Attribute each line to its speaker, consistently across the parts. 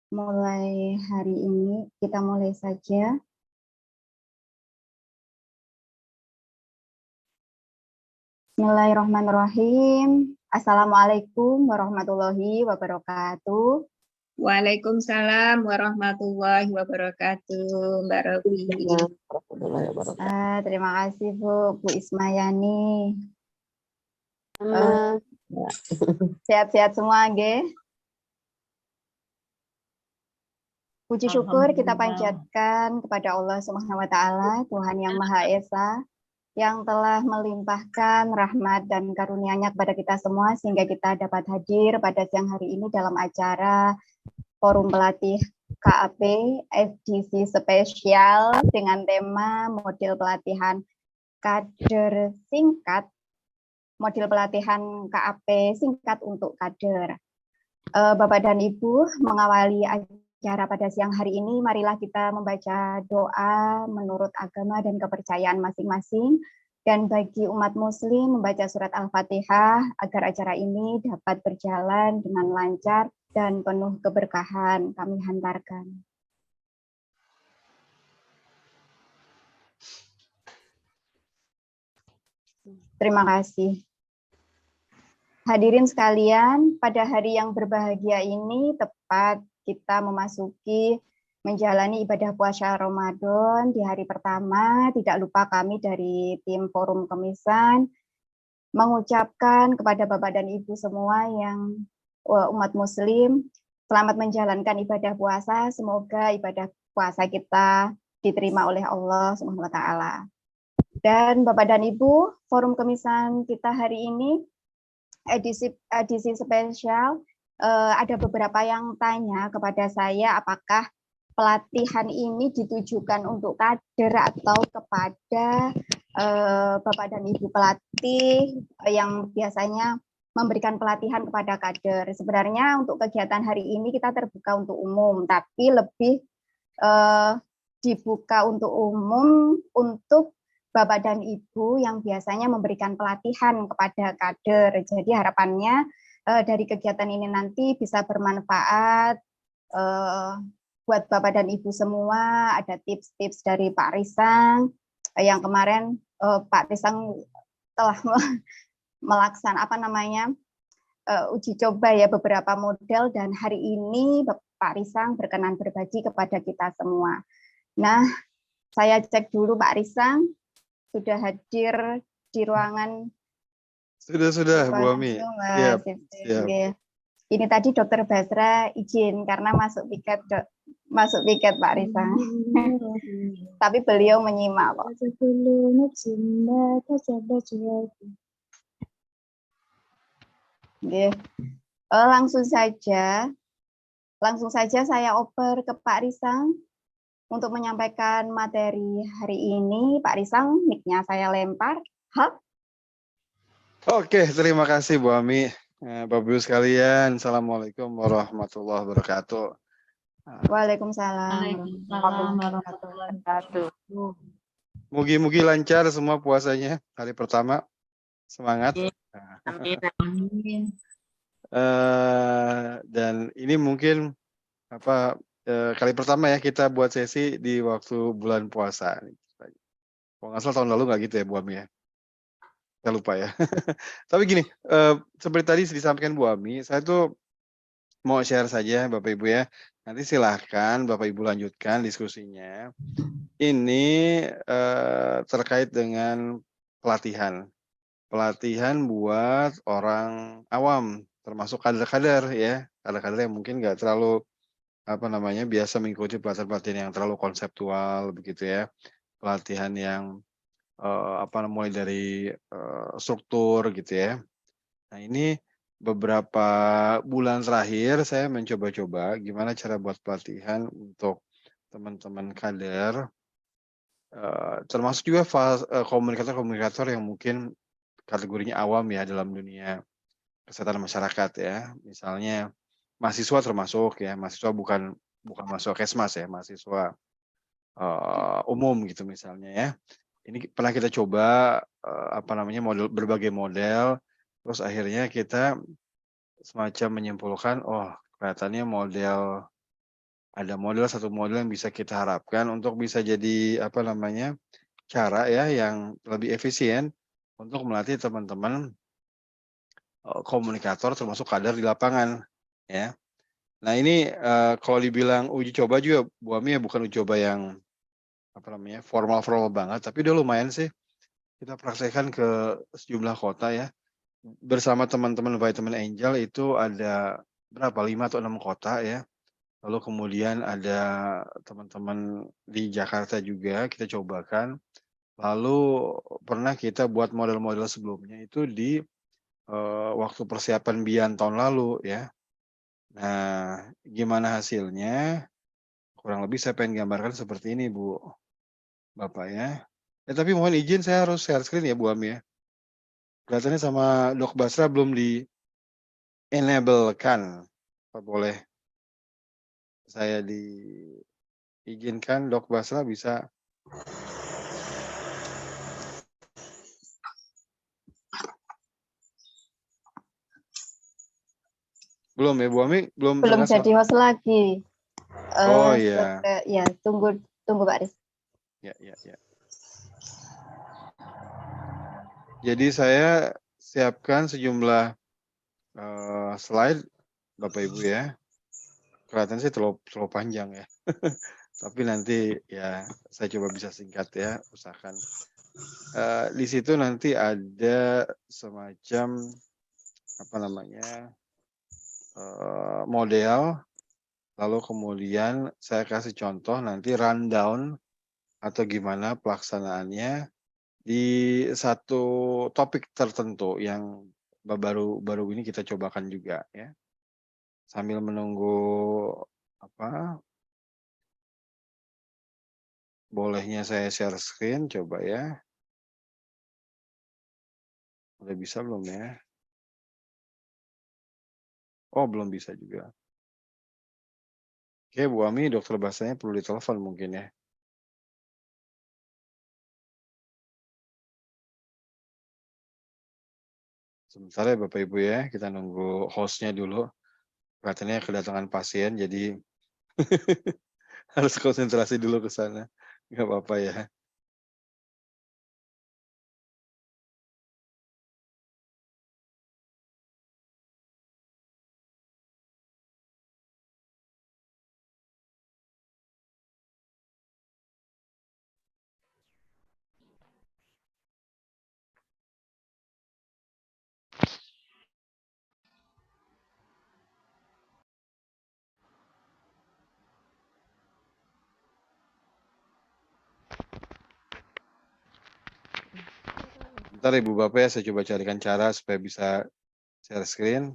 Speaker 1: mulai hari ini, kita mulai saja. Bismillahirrahmanirrahim. Assalamualaikum warahmatullahi wabarakatuh.
Speaker 2: Waalaikumsalam warahmatullahi wabarakatuh, Mbak Robi.
Speaker 1: Terima kasih Bu Ismayani. Sehat-sehat semua, nggih. Puji syukur kita panjatkan kepada Allah Subhanahu wa taala, Tuhan yang Maha Esa, yang telah melimpahkan rahmat dan karunia-Nya kepada kita semua sehingga kita dapat hadir pada siang hari ini dalam acara Forum Pelatih KAP edisi spesial dengan tema model pelatihan kader singkat, model pelatihan KAP singkat untuk kader. Bapak dan Ibu, mengawali acara pada siang hari ini, marilah kita membaca doa menurut agama dan kepercayaan masing-masing, dan bagi umat muslim membaca surat Al-Fatihah agar acara ini dapat berjalan dengan lancar dan penuh keberkahan. Kami hantarkan. Terima kasih. Hadirin sekalian, pada hari yang berbahagia ini tepat kita memasuki menjalani ibadah puasa Ramadan di hari pertama. Tidak lupa kami dari tim Forum Kemisan mengucapkan kepada Bapak dan Ibu semua yang umat muslim, selamat menjalankan ibadah puasa. Semoga ibadah puasa kita diterima oleh Allah Subhanahu wa taala. Dan Bapak dan Ibu, Forum Kemisan kita hari ini edisi spesial, ada beberapa yang tanya kepada saya apakah pelatihan ini ditujukan untuk kader atau kepada Bapak dan Ibu pelatih yang biasanya memberikan pelatihan kepada kader. Sebenarnya untuk kegiatan hari ini kita terbuka untuk umum, tapi lebih dibuka untuk umum untuk Bapak dan Ibu yang biasanya memberikan pelatihan kepada kader. Jadi harapannya dari kegiatan ini nanti bisa bermanfaat buat Bapak dan Ibu semua. Ada tips-tips dari Pak Risang yang kemarin Pak Risang telah melaksanakan uji coba ya beberapa model, dan hari ini Pak Risang berkenan berbagi kepada kita semua. Nah, saya cek dulu Pak Risang sudah hadir di ruangan.
Speaker 3: Sudah Bu Ami. Siap.
Speaker 1: Ini tadi Dokter Basra izin karena masuk piket Pak Risang. Tapi beliau menyimak kok. Langsung saja saya oper ke Pak Risang untuk menyampaikan materi hari ini. Pak Risang, mic-nya saya lempar.
Speaker 3: Oke, terima kasih Bu Ami. Bapak Ibu sekalian, Assalamualaikum warahmatullahi wabarakatuh.
Speaker 1: Waalaikumsalam
Speaker 2: warahmatullahi wabarakatuh.
Speaker 3: Mugi-mugi lancar semua puasanya hari pertama. Semangat.
Speaker 2: Amin.
Speaker 3: Dan ini mungkin kali pertama ya kita buat sesi di waktu bulan puasa. Kalau nggak salah tahun lalu nggak gitu ya Bu Ami ya. Saya lupa ya. Tapi gini, seperti tadi disampaikan Bu Ami, saya tuh mau share saja Bapak Ibu ya. Nanti silahkan Bapak Ibu lanjutkan diskusinya. Ini terkait dengan pelatihan. Pelatihan buat orang awam, termasuk kader-kader ya. Kader-kader yang mungkin nggak terlalu biasa mengikuti pelatihan-pelatihan yang terlalu konseptual begitu ya. Pelatihan yang mulai dari struktur gitu ya. Nah ini beberapa bulan terakhir saya mencoba-coba gimana cara buat pelatihan untuk teman-teman kader, termasuk juga komunikator-komunikator yang mungkin kategorinya awam ya dalam dunia kesehatan masyarakat ya. Misalnya mahasiswa termasuk ya, mahasiswa bukan mahasiswa Kesmas ya, mahasiswa umum gitu misalnya ya. Ini pernah kita coba berbagai model, terus akhirnya kita semacam menyimpulkan, oh kelihatannya model ada satu model yang bisa kita harapkan untuk bisa jadi apa namanya cara ya yang lebih efisien untuk melatih teman-teman komunikator termasuk kader di lapangan ya. Nah ini kalau dibilang uji coba juga Bu Ami ya bukan uji coba yang apa namanya formal banget, tapi udah lumayan sih kita praktekkan ke sejumlah kota ya. Bersama teman-teman Vitamin Angel itu ada berapa 5 atau 6 kota ya. Lalu kemudian ada teman-teman di Jakarta juga kita cobakan. Lalu pernah kita buat model-model sebelumnya itu di waktu persiapan BIAN tahun lalu ya. Nah, gimana hasilnya? Kurang lebih saya pengen gambarkan seperti ini, Bu, Bapak ya. Tapi mohon izin saya harus share screen ya, Bu Ami ya. Kelihatannya sama Dok Basra belum di enable-kan. Apa boleh saya diizinkan Dok Basra bisa belum ya Bu Ami? Belum
Speaker 1: Belum
Speaker 3: terasa?
Speaker 1: jadi host lagi.
Speaker 3: Oh iya.
Speaker 1: Ya, tunggu Pak Riz.
Speaker 3: Ya. Jadi saya siapkan sejumlah slide Bapak Ibu ya. Kelihatan sih terlalu panjang ya. Tapi nanti ya saya coba bisa singkat ya, usahakan. Di situ nanti ada semacam apa namanya model, lalu kemudian saya kasih contoh nanti rundown atau gimana pelaksanaannya di satu topik tertentu yang baru ini kita cobakan juga ya. Sambil menunggu apa bolehnya saya share screen coba ya. Udah bisa belum ya? Oh, belum bisa juga. Oke, Bu Ami, dokter bahasanya perlu ditelepon mungkin ya. Sebentar ya Bapak Ibu ya, kita nunggu hostnya dulu. Katanya kedatangan pasien, jadi harus konsentrasi dulu ke sana. Nggak apa-apa ya. Bentar Ibu Bapak ya, saya coba carikan cara supaya bisa share screen.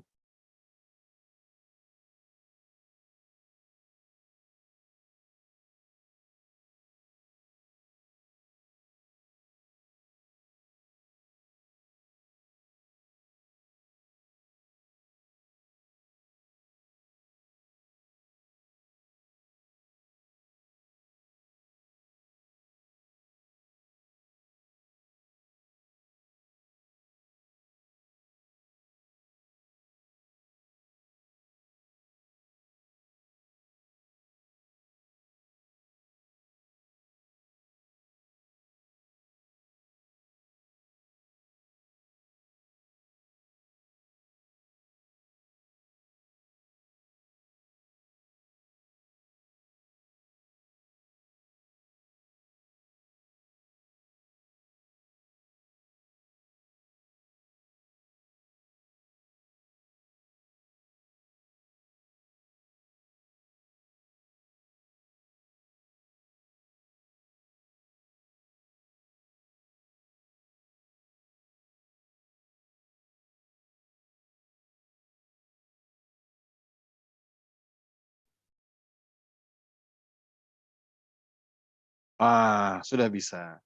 Speaker 3: Sudah bisa.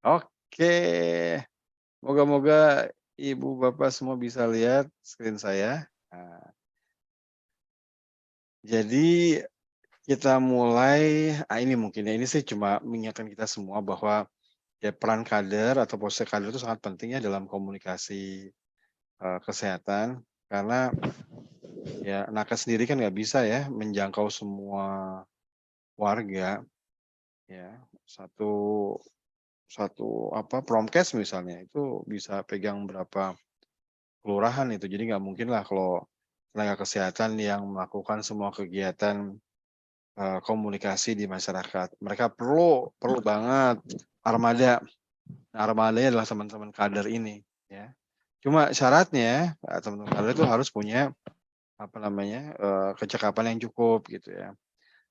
Speaker 3: Oke. Moga-moga Ibu Bapak semua bisa lihat screen saya. Nah, jadi kita mulai, ini mungkin ya, ini sih cuma mengingatkan kita semua bahwa ya peran kader atau posisi kader itu sangat penting ya dalam komunikasi kesehatan, karena ya nakes sendiri kan nggak bisa ya menjangkau semua warga, ya satu Promkes misalnya itu bisa pegang berapa kelurahan itu. Jadi nggak mungkin lah kalau tenaga kesehatan yang melakukan semua kegiatan komunikasi di masyarakat. Mereka perlu banget armada. Nah, armadanya adalah teman-teman kader ini, ya. Cuma syaratnya teman-teman kader itu harus punya kecakapan yang cukup gitu ya.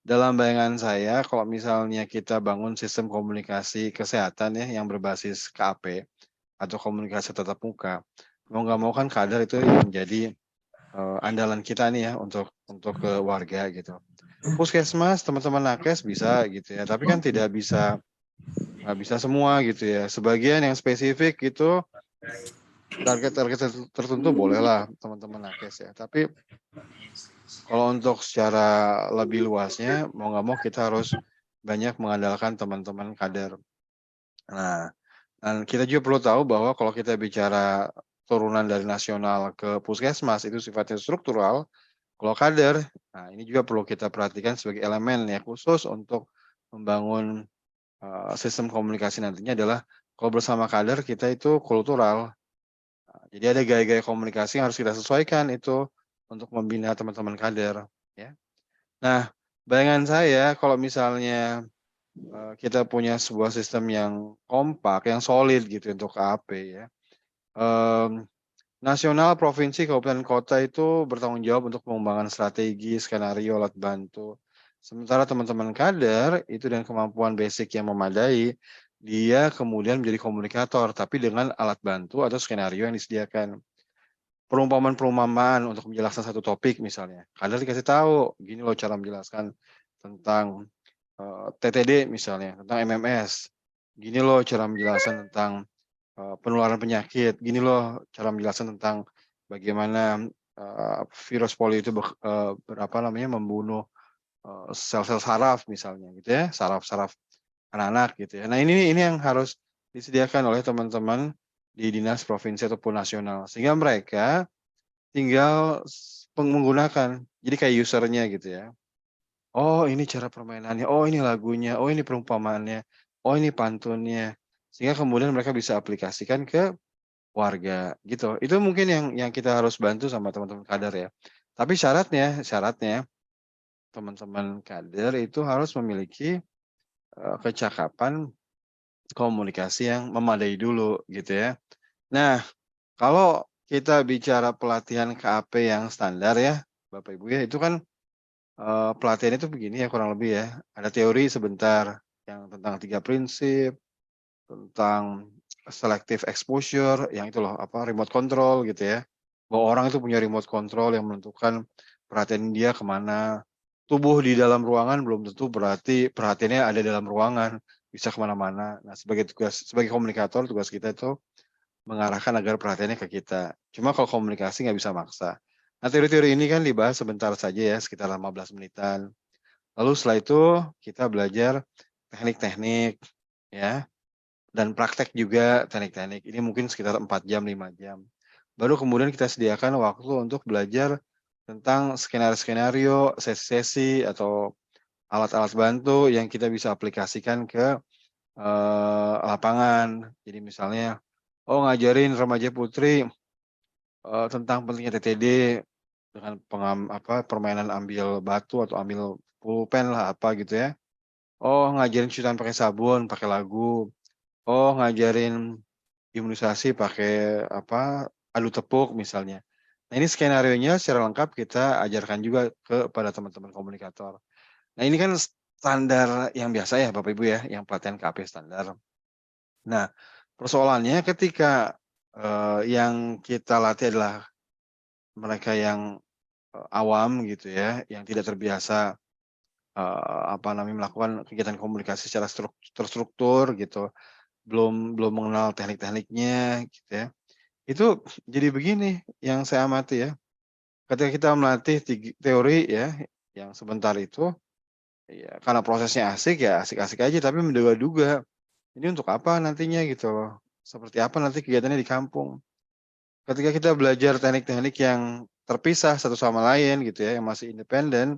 Speaker 3: Dalam bayangan saya, kalau misalnya kita bangun sistem komunikasi kesehatan ya yang berbasis KAP atau komunikasi tatap muka, mau nggak mau kan kader itu yang menjadi andalan kita nih ya untuk ke warga gitu. Puskesmas, teman-teman nakes bisa gitu ya, tapi kan nggak bisa semua gitu ya. Sebagian yang spesifik gitu, target tertentu bolehlah teman-teman nakes ya. Tapi kalau untuk secara lebih luasnya, mau nggak mau kita harus banyak mengandalkan teman-teman kader. Nah, dan kita juga perlu tahu bahwa kalau kita bicara turunan dari nasional ke puskesmas itu sifatnya struktural. Kalau kader, nah ini juga perlu kita perhatikan sebagai elemen ya khusus untuk membangun sistem komunikasi nantinya adalah kalau bersama kader kita itu kultural. Nah, jadi ada gaya-gaya komunikasi yang harus kita sesuaikan itu untuk membina teman-teman kader. Ya. Nah, bayangan saya kalau misalnya kita punya sebuah sistem yang kompak, yang solid gitu untuk KAP ya. Nasional, provinsi, kabupaten, kota itu bertanggung jawab untuk pengembangan strategi, skenario, alat bantu. Sementara teman-teman kader itu dengan kemampuan basic yang memadai, dia kemudian menjadi komunikator, tapi dengan alat bantu atau skenario yang disediakan. Perumpamaan untuk menjelaskan satu topik misalnya. Kader dikasih tahu, gini loh cara menjelaskan tentang TTD misalnya, tentang MMS. Gini loh cara menjelaskan tentang penularan penyakit. Gini loh cara menjelaskan tentang bagaimana virus polio itu membunuh sel-sel saraf misalnya gitu ya, saraf-saraf anak-anak gitu ya. Nah, ini yang harus disediakan oleh teman-teman di dinas provinsi ataupun nasional sehingga mereka tinggal menggunakan. Jadi kayak usernya gitu ya. Oh, ini cara permainannya. Oh, ini lagunya. Oh, ini perumpamaannya. Oh, ini pantunnya. Sehingga kemudian mereka bisa aplikasikan ke warga gitu. Itu mungkin yang kita harus bantu sama teman-teman kader ya. Tapi syaratnya teman-teman kader itu harus memiliki kecakapan komunikasi yang memadai dulu gitu ya. Nah, kalau kita bicara pelatihan KAP yang standar ya, Bapak Ibu ya, itu kan pelatihan itu begini ya kurang lebih ya. Ada teori sebentar yang tentang 3 prinsip, tentang selective exposure, yang itu loh remote control gitu ya. Bahwa orang itu punya remote control yang menentukan perhatian dia kemana. Tubuh di dalam ruangan belum tentu berarti perhatiannya ada dalam ruangan, bisa kemana-mana. Nah, sebagai komunikator, tugas kita itu mengarahkan agar perhatiannya ke kita. Cuma kalau komunikasi nggak bisa maksa. Nah, teori-teori ini kan dibahas sebentar saja ya, sekitar 15 menitan. Lalu setelah itu kita belajar teknik-teknik ya, dan praktek juga teknik-teknik. Ini mungkin sekitar 4 jam, 5 jam. Baru kemudian kita sediakan waktu untuk belajar tentang skenario-skenario, sesi-sesi, atau alat-alat bantu yang kita bisa aplikasikan ke lapangan. Jadi misalnya, ngajarin remaja putri tentang pentingnya TTD dengan permainan ambil batu atau ambil pulpen lah apa gitu ya. Ngajarin cuci tangan pakai sabun, pakai lagu. Ngajarin imunisasi pakai adu tepuk misalnya. Nah, ini skenarionya secara lengkap kita ajarkan juga kepada teman-teman komunikator. Nah, ini kan standar yang biasa ya Bapak Ibu ya, yang pelatihan KAP standar. Nah, persoalannya ketika yang kita latih adalah mereka yang awam gitu ya, yang tidak terbiasa melakukan kegiatan komunikasi secara terstruktur gitu, belum mengenal teknik-tekniknya gitu ya. Itu jadi begini yang saya amati ya. Ketika kita melatih teori ya, yang sebentar itu, ya karena prosesnya asik ya asik-asik aja tapi menduga-duga, ini untuk apa nantinya gitu loh. Seperti apa nanti kegiatannya di kampung. Ketika kita belajar teknik-teknik yang terpisah satu sama lain gitu ya, yang masih independen,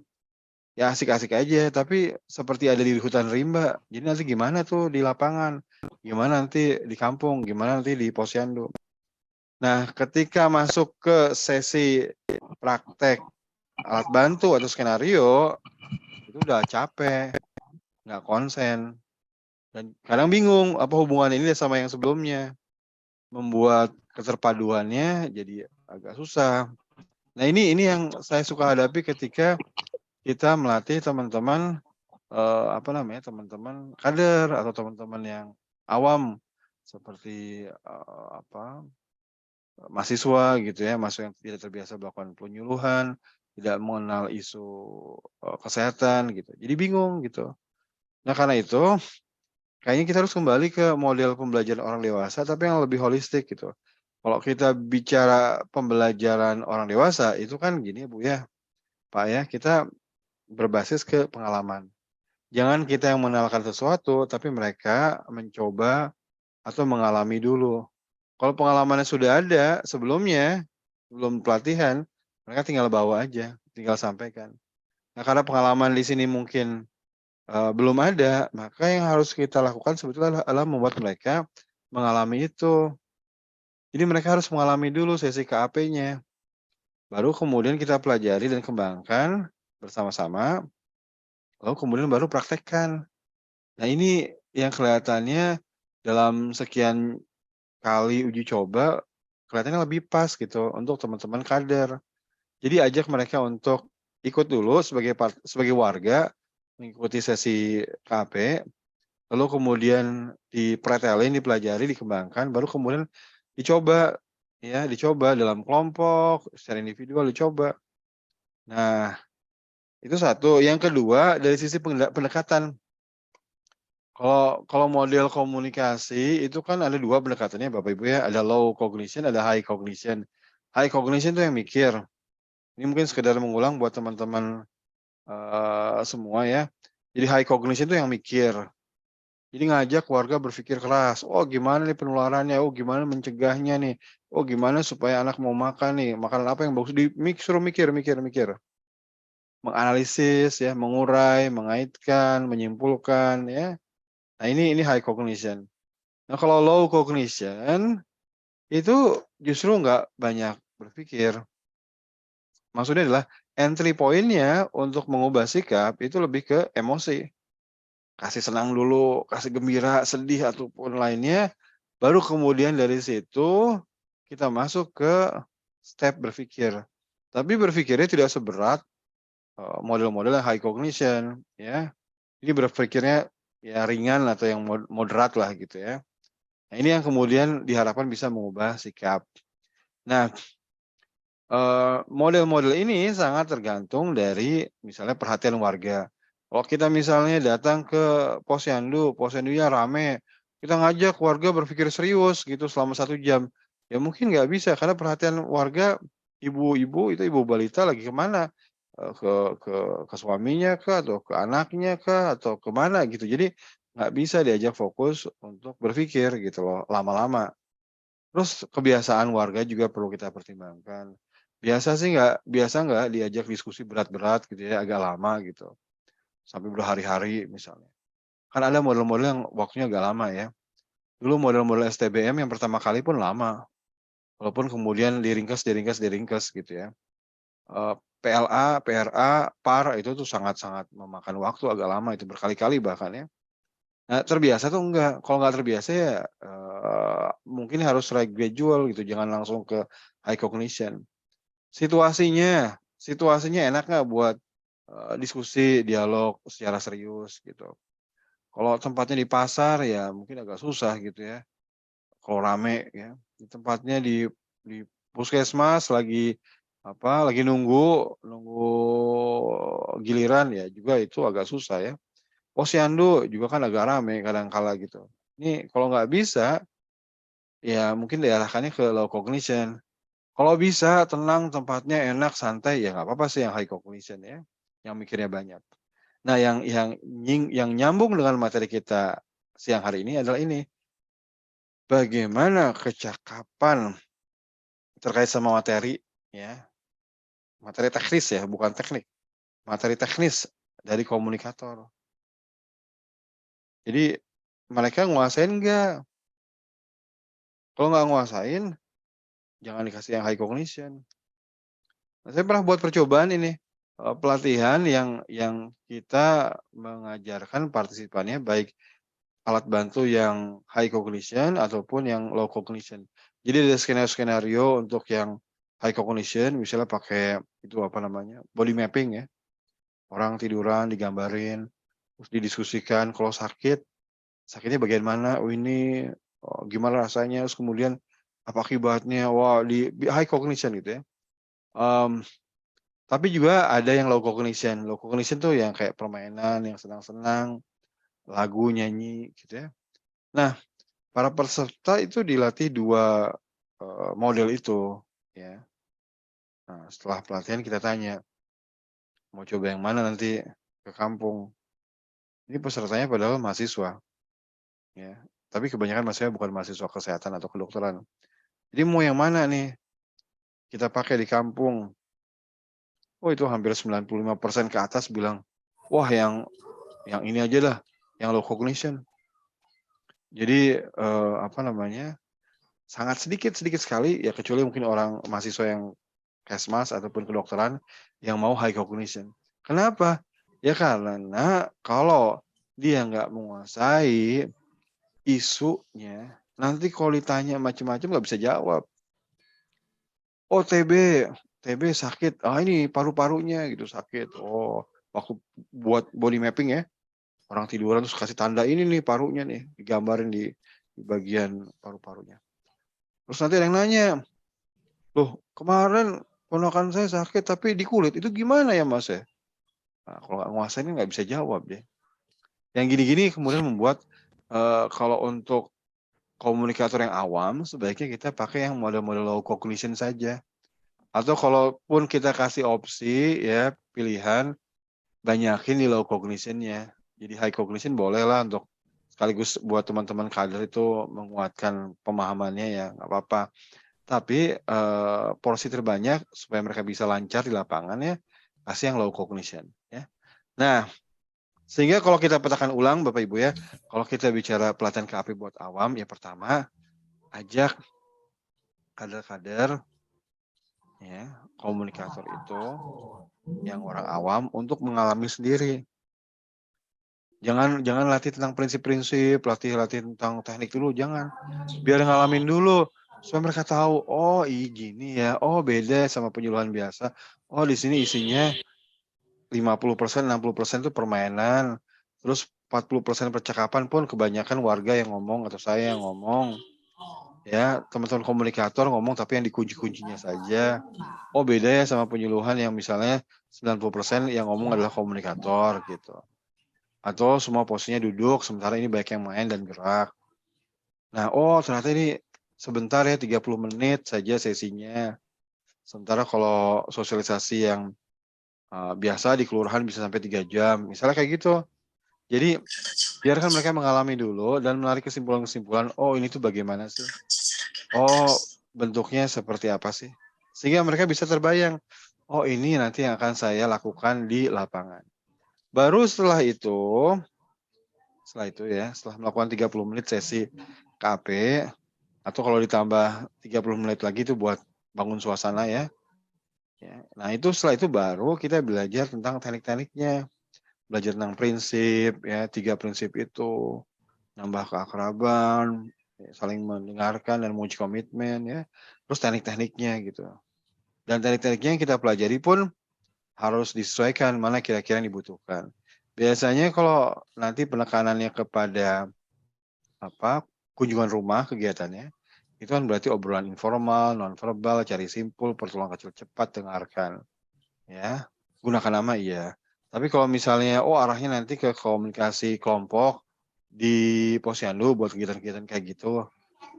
Speaker 3: ya asik-asik aja, tapi seperti ada di hutan rimba. Jadi nanti gimana tuh di lapangan, gimana nanti di kampung, gimana nanti di posyandu. Nah, ketika masuk ke sesi praktek alat bantu atau skenario, itu udah capek, nggak konsen. Dan kadang bingung, apa hubungan ini sama yang sebelumnya. Membuat keterpaduannya jadi agak susah. Nah, ini yang saya suka hadapi ketika kita melatih teman-teman teman-teman kader atau teman-teman yang awam seperti mahasiswa gitu ya, mahasiswa yang tidak terbiasa melakukan penyuluhan, tidak mengenal isu kesehatan gitu. Jadi bingung gitu. Nah, karena itu kayaknya kita harus kembali ke model pembelajaran orang dewasa tapi yang lebih holistik gitu. Kalau kita bicara pembelajaran orang dewasa itu kan gini Bu ya, Pak ya, kita berbasis ke pengalaman. Jangan kita yang mengenalkan sesuatu, tapi mereka mencoba atau mengalami dulu. Kalau pengalamannya sudah ada sebelumnya, sebelum pelatihan, mereka tinggal bawa aja, tinggal sampaikan. Nah, karena pengalaman di sini mungkin belum ada, maka yang harus kita lakukan sebetulnya adalah membuat mereka mengalami itu. Jadi mereka harus mengalami dulu sesi KAP-nya. Baru kemudian kita pelajari dan kembangkan bersama-sama, lalu kemudian baru praktekkan. Nah, ini yang kelihatannya dalam sekian kali uji coba, kelihatannya lebih pas gitu untuk teman-teman kader. Jadi ajak mereka untuk ikut dulu sebagai warga, mengikuti sesi KAP, lalu kemudian dipretelin, dipelajari, dikembangkan, baru kemudian dicoba dalam kelompok, secara individual dicoba. Nah, itu satu. Yang kedua dari sisi pendekatan. Kalau model komunikasi itu kan ada dua pendekatannya Bapak Ibu ya, ada low cognition, ada high cognition. High cognition itu yang mikir. Ini mungkin sekedar mengulang buat teman-teman semua ya. Jadi high cognition itu yang mikir. Jadi ngajak warga berpikir keras. Oh, gimana nih penularannya? Oh, gimana mencegahnya nih? Oh, gimana supaya anak mau makan nih? Makanan apa yang bagus? Suruh mikir. Menganalisis ya, mengurai, mengaitkan, menyimpulkan ya. Nah, ini high cognition. Nah, kalau low cognition itu justru nggak banyak berpikir. Maksudnya adalah entry point-nya untuk mengubah sikap itu lebih ke emosi. Kasih senang dulu, kasih gembira, sedih, ataupun lainnya. Baru kemudian dari situ kita masuk ke step berpikir. Tapi berpikirnya tidak seberat model-model yang high cognition. Ya. Ini berpikirnya ya ringan atau yang moderat lah gitu ya. Nah, ini yang kemudian diharapkan bisa mengubah sikap. Nah, model-model ini sangat tergantung dari misalnya perhatian warga. Kalau kita misalnya datang ke posyandunya rame, kita ngajak warga berpikir serius gitu selama 1 jam. Ya mungkin nggak bisa karena perhatian warga, ibu-ibu itu ibu balita lagi kemana? Ke suaminya kah, atau ke anaknya kah, atau kemana gitu. Jadi nggak bisa diajak fokus untuk berpikir gitu loh lama-lama. Terus kebiasaan warga juga perlu kita pertimbangkan. Biasa nggak diajak diskusi berat-berat gitu ya, agak lama gitu, sampai berhari-hari misalnya. Kan ada model-model yang waktunya agak lama ya. Dulu model-model STBM yang pertama kali pun lama, walaupun kemudian diringkas gitu ya. PLA, PRA, PAR itu tuh sangat-sangat memakan waktu agak lama itu berkali-kali bahkan ya. Nah, terbiasa tuh enggak, kalau nggak terbiasa ya mungkin harus gradual gitu, jangan langsung ke high cognition. Situasinya enak nggak buat diskusi, dialog secara serius gitu. Kalau tempatnya di pasar ya mungkin agak susah gitu ya, kalau rame ya. Di tempatnya di puskesmas lagi nunggu giliran ya juga itu agak susah ya. Posyandu juga kan agak rame kadang kala gitu. Ini kalau nggak bisa, ya mungkin diarahkannya ke low cognition. Kalau bisa tenang, tempatnya enak, santai, ya nggak apa-apa sih yang high cognition ya, yang mikirnya banyak. Nah, yang nyambung dengan materi kita siang hari ini adalah ini, bagaimana kecakapan terkait sama materi ya, materi teknis ya, bukan teknik, materi teknis dari komunikator. Jadi mereka nguasain nggak? Kalau nggak nguasain, jangan dikasih yang high cognition. Nah, saya pernah buat percobaan ini, pelatihan yang kita mengajarkan partisipannya baik alat bantu yang high cognition ataupun yang low cognition. Jadi ada skenario-skenario untuk yang high cognition, misalnya pakai itu apa namanya, body mapping ya. Orang tiduran digambarin, terus didiskusikan kalau sakit, sakitnya bagian mana? Oh ini, gimana rasanya? Terus kemudian apa akibatnya? Wah di high cognition gitu ya. Tapi juga ada yang low cognition. Low cognition tuh yang kayak permainan, yang senang-senang, lagu, nyanyi gitu ya. Nah, para peserta itu dilatih 2 model itu ya. Nah, setelah pelatihan kita tanya, mau coba yang mana nanti ke kampung. Ini pesertanya padahal mahasiswa ya. Tapi kebanyakan mahasiswa bukan mahasiswa kesehatan atau kedokteran. Jadi mau yang mana nih kita pakai di kampung? Oh itu hampir 95% ke atas bilang, wah yang ini aja lah, yang low cognition. Jadi apa namanya, sangat sedikit sekali ya kecuali mungkin orang mahasiswa yang Kesmas ataupun kedokteran yang mau high cognition. Kenapa? Ya karena kalau dia nggak menguasai isunya, nanti kalau ditanya macam-macam nggak bisa jawab. Oh TB sakit, ini paru-parunya gitu sakit. Oh waktu buat body mapping ya, orang tiduran terus kasih tanda ini nih parunya nih, digambarin di bagian paru-parunya. Terus nanti ada yang nanya, loh kemarin ponakan saya sakit tapi di kulit, itu gimana ya Mas ya? Nah, kalau nggak nguasain nggak bisa jawab deh. Yang gini-gini kemudian membuat kalau untuk komunikator yang awam sebaiknya kita pakai yang model-model low cognition saja. Atau kalaupun kita kasih opsi ya pilihan banyakin di low cognition-nya. Jadi high cognition boleh lah untuk sekaligus buat teman-teman kader itu menguatkan pemahamannya ya nggak apa-apa. Tapi porsi terbanyak supaya mereka bisa lancar di lapangan ya kasih yang low cognition ya. Nah, sehingga kalau kita petakan ulang Bapak Ibu ya, kalau kita bicara pelatihan KAP buat awam, ya pertama ajak kader-kader ya, komunikator itu yang orang awam untuk mengalami sendiri. Jangan latih tentang prinsip-prinsip, latih tentang teknik dulu, jangan. Biar ngalamin dulu supaya mereka tahu, oh gini ya, oh beda sama penyuluhan biasa. Oh di sini isinya 50%, 60% itu permainan. Terus 40% percakapan pun kebanyakan warga yang ngomong atau saya yang ngomong. Ya, teman-teman komunikator ngomong tapi yang dikunci-kuncinya saja. Oh beda ya sama penyuluhan yang misalnya 90% yang ngomong adalah komunikator gitu. Atau semua posisinya duduk, sementara ini banyak yang main dan gerak. Nah, oh ternyata ini sebentar ya 30 menit saja sesinya. Sementara kalau sosialisasi yang biasa di kelurahan bisa sampai 3 jam. Misalnya kayak gitu. Jadi biarkan mereka mengalami dulu dan menarik kesimpulan-kesimpulan, oh ini tuh bagaimana sih? Oh bentuknya seperti apa sih? Sehingga mereka bisa terbayang, oh ini nanti yang akan saya lakukan di lapangan. Baru setelah itu ya, setelah melakukan 30 menit sesi KAP, atau kalau ditambah 30 menit lagi itu buat bangun suasana ya. Nah itu setelah itu baru kita belajar tentang teknik-tekniknya. Belajar tentang prinsip, ya 3 prinsip itu, nambah keakraban, saling mendengarkan dan menguji komitmen ya, terus teknik-tekniknya gitu. Dan teknik-tekniknya yang kita pelajari pun harus disesuaikan mana kira-kira yang dibutuhkan. Biasanya kalau nanti penekanannya kepada kunjungan rumah kegiatannya, itu kan berarti obrolan informal, nonverbal, cari simpul, pertolongan kecil cepat, dengarkan. Ya, gunakan nama iya. Tapi kalau misalnya, arahnya nanti ke komunikasi kelompok di Posyandu buat kegiatan-kegiatan kayak gitu,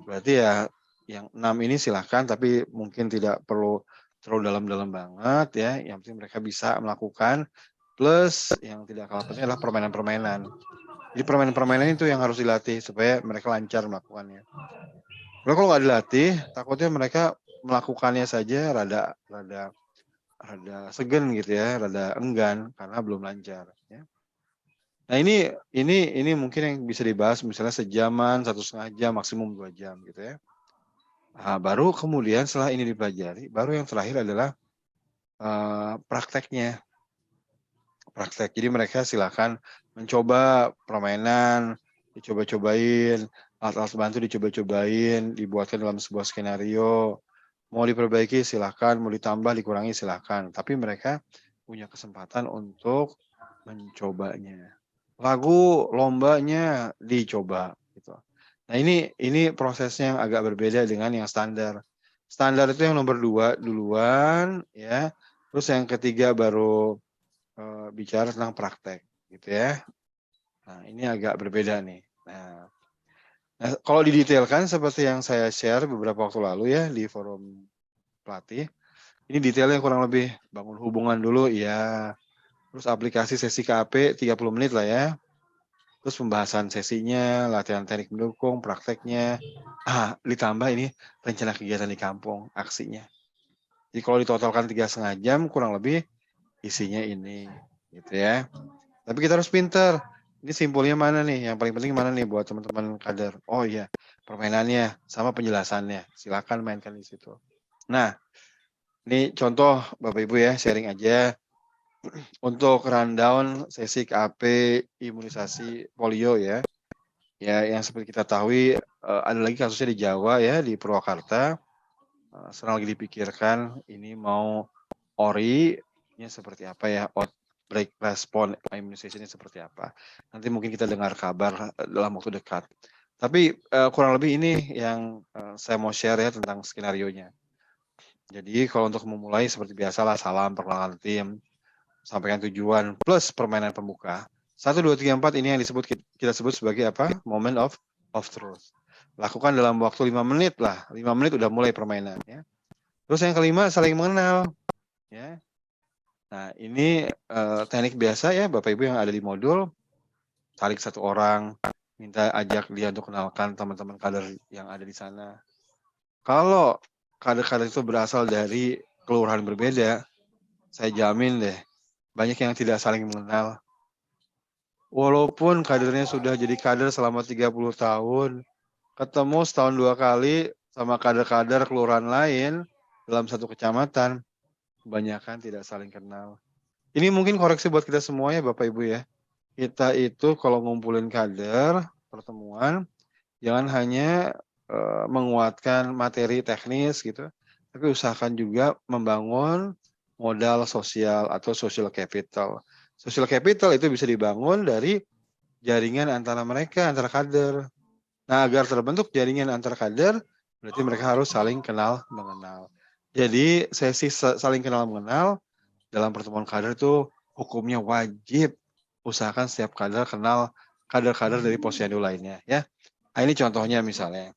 Speaker 3: berarti ya yang 6 ini silahkan, tapi mungkin tidak perlu terlalu dalam-dalam banget ya. Yang penting mereka bisa melakukan. Plus yang tidak kalah penting adalah permainan-permainan. Jadi permainan-permainan itu yang harus dilatih supaya mereka lancar melakukannya. Kalau nggak dilatih, takutnya mereka melakukannya saja rada segan gitu ya, rada enggan karena belum lancar. Ya. Nah ini mungkin yang bisa dibahas misalnya sejaman, 1,5 jam, maksimum 2 jam gitu ya. Nah, baru kemudian setelah ini dipelajari, baru yang terakhir adalah prakteknya. Praktek. Jadi mereka silakan mencoba permainan, dicoba-cobain, alat-alat bantu dicoba-cobain, dibuatkan dalam sebuah skenario. Mau diperbaiki silakan, mau ditambah, dikurangi silakan. Tapi mereka punya kesempatan untuk mencobanya. Lagu lombanya dicoba gitu. Nah, ini prosesnya yang agak berbeda dengan yang standar. Standar itu yang nomor 2 duluan ya. Terus yang ketiga baru bicara tentang praktek gitu ya. Nah, ini agak berbeda nih. Nah, kalau didetailkan seperti yang saya share beberapa waktu lalu ya di forum pelatih, ini detailnya kurang lebih bangun hubungan dulu ya. Terus aplikasi sesi KAP 30 menit lah ya. Terus pembahasan sesinya, latihan teknik mendukung, prakteknya. Ditambah ini rencana kegiatan di kampung, aksinya. Jadi kalau ditotalkan 3,5 jam kurang lebih isinya ini gitu ya. Tapi kita harus pinter. Ini simpulnya mana nih? Yang paling penting mana nih buat teman-teman kader? Oh iya, permainannya sama penjelasannya. Silakan mainkan di situ. Nah, ini contoh Bapak Ibu ya, sharing aja. Untuk rundown sesi KAP imunisasi polio ya. Ya, yang seperti kita tahu ada lagi kasusnya di Jawa ya, di Purwakarta. Sedang lagi dipikirkan ini mau ORI-nya seperti apa ya, outbreak response immunization-nya seperti apa. Nanti mungkin kita dengar kabar dalam waktu dekat. Tapi kurang lebih ini yang saya mau share ya tentang skenario-nya. Jadi kalau untuk memulai seperti biasalah salam perkenalan tim, sampaikan tujuan plus permainan pembuka. 1, 2, 3, 4 ini yang kita sebut sebagai apa? Moment of truth. Lakukan dalam waktu 5 menit lah. 5 menit udah mulai permainan ya. Terus yang kelima saling mengenal ya. Nah, ini teknik biasa ya Bapak Ibu yang ada di modul. Tarik satu orang, minta ajak dia untuk kenalkan teman-teman kader yang ada di sana. Kalau kader-kader itu berasal dari kelurahan berbeda, saya jamin deh banyak yang tidak saling mengenal. Walaupun kadernya sudah jadi kader selama 30 tahun, ketemu setahun 2 kali sama kader-kader kelurahan lain dalam satu kecamatan, kebanyakan tidak saling kenal. Ini mungkin koreksi buat kita semua ya Bapak Ibu ya. Kita itu kalau ngumpulin kader, pertemuan, jangan hanya menguatkan materi teknis gitu, tapi usahakan juga membangun modal sosial atau social capital. Social capital itu bisa dibangun dari jaringan antara mereka, antara kader. Nah, agar terbentuk jaringan antara kader, berarti mereka harus saling kenal mengenal. Jadi sesi saling kenal mengenal dalam pertemuan kader itu hukumnya wajib. Usahakan setiap kader kenal kader-kader dari posyandu lainnya ya. Nah, ini contohnya misalnya.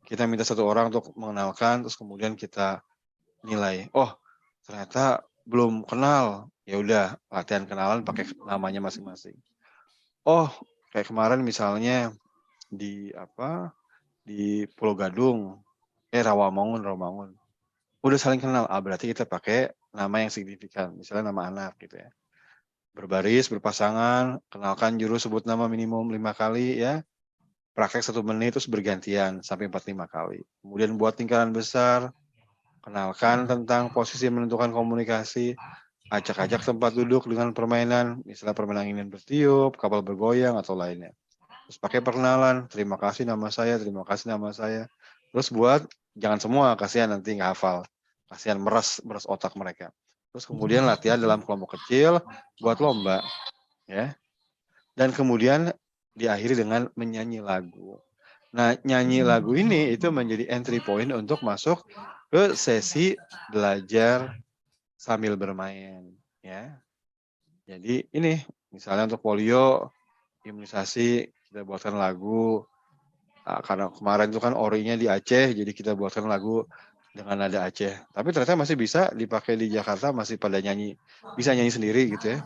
Speaker 3: Kita minta satu orang untuk mengenalkan, terus kemudian kita nilai. Oh, ternyata belum kenal. Ya udah, latihan kenalan pakai namanya masing-masing. Oh, kayak kemarin misalnya di Pulau Gadung, Rawamangun. Udah saling kenal. Berarti kita pakai nama yang signifikan, misalnya nama anak gitu ya. Berbaris, berpasangan, kenalkan jurus, sebut nama minimum 5 kali ya. Praktek 1 menit terus bergantian sampai 45 kali. Kemudian buat lingkaran besar, kenalkan tentang posisi menentukan komunikasi, acak-acak tempat duduk dengan permainan, misalnya permainan ingin bertiup, kapal bergoyang, atau lainnya. Terus pakai perkenalan, terima kasih nama saya. Terus buat, jangan semua, kasihan nanti nggak hafal. Kasihan meres otak mereka. Terus kemudian latihan dalam kelompok kecil, buat lomba. Ya. Dan kemudian diakhiri dengan menyanyi lagu. Nah, nyanyi lagu ini itu menjadi entry point untuk masuk ke sesi belajar sambil bermain. Ya. Jadi ini, misalnya untuk polio, imunisasi, kita buatkan lagu. Karena kemarin itu kan orinya di Aceh, jadi kita buatkan lagu dengan nada Aceh. Tapi ternyata masih bisa dipakai di Jakarta, masih pada nyanyi, bisa nyanyi sendiri gitu ya.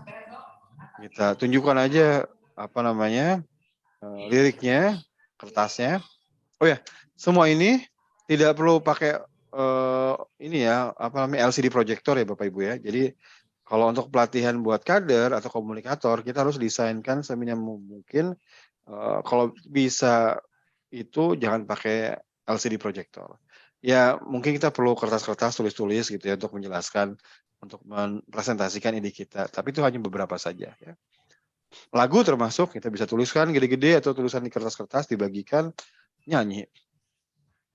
Speaker 3: Kita tunjukkan aja liriknya, kertasnya. Oh ya, semua ini tidak perlu pakai ini ya, apa namanya, LCD projector ya Bapak Ibu ya. Jadi kalau untuk pelatihan buat kader atau komunikator, kita harus desainkan seminim mungkin, kalau bisa itu jangan pakai LCD projector. Ya mungkin kita perlu kertas-kertas tulis-tulis gitu ya untuk menjelaskan, untuk mempresentasikan ide kita, tapi itu hanya beberapa saja ya. Lagu termasuk kita bisa tuliskan gede-gede atau tulisan di kertas-kertas dibagikan, nyanyi.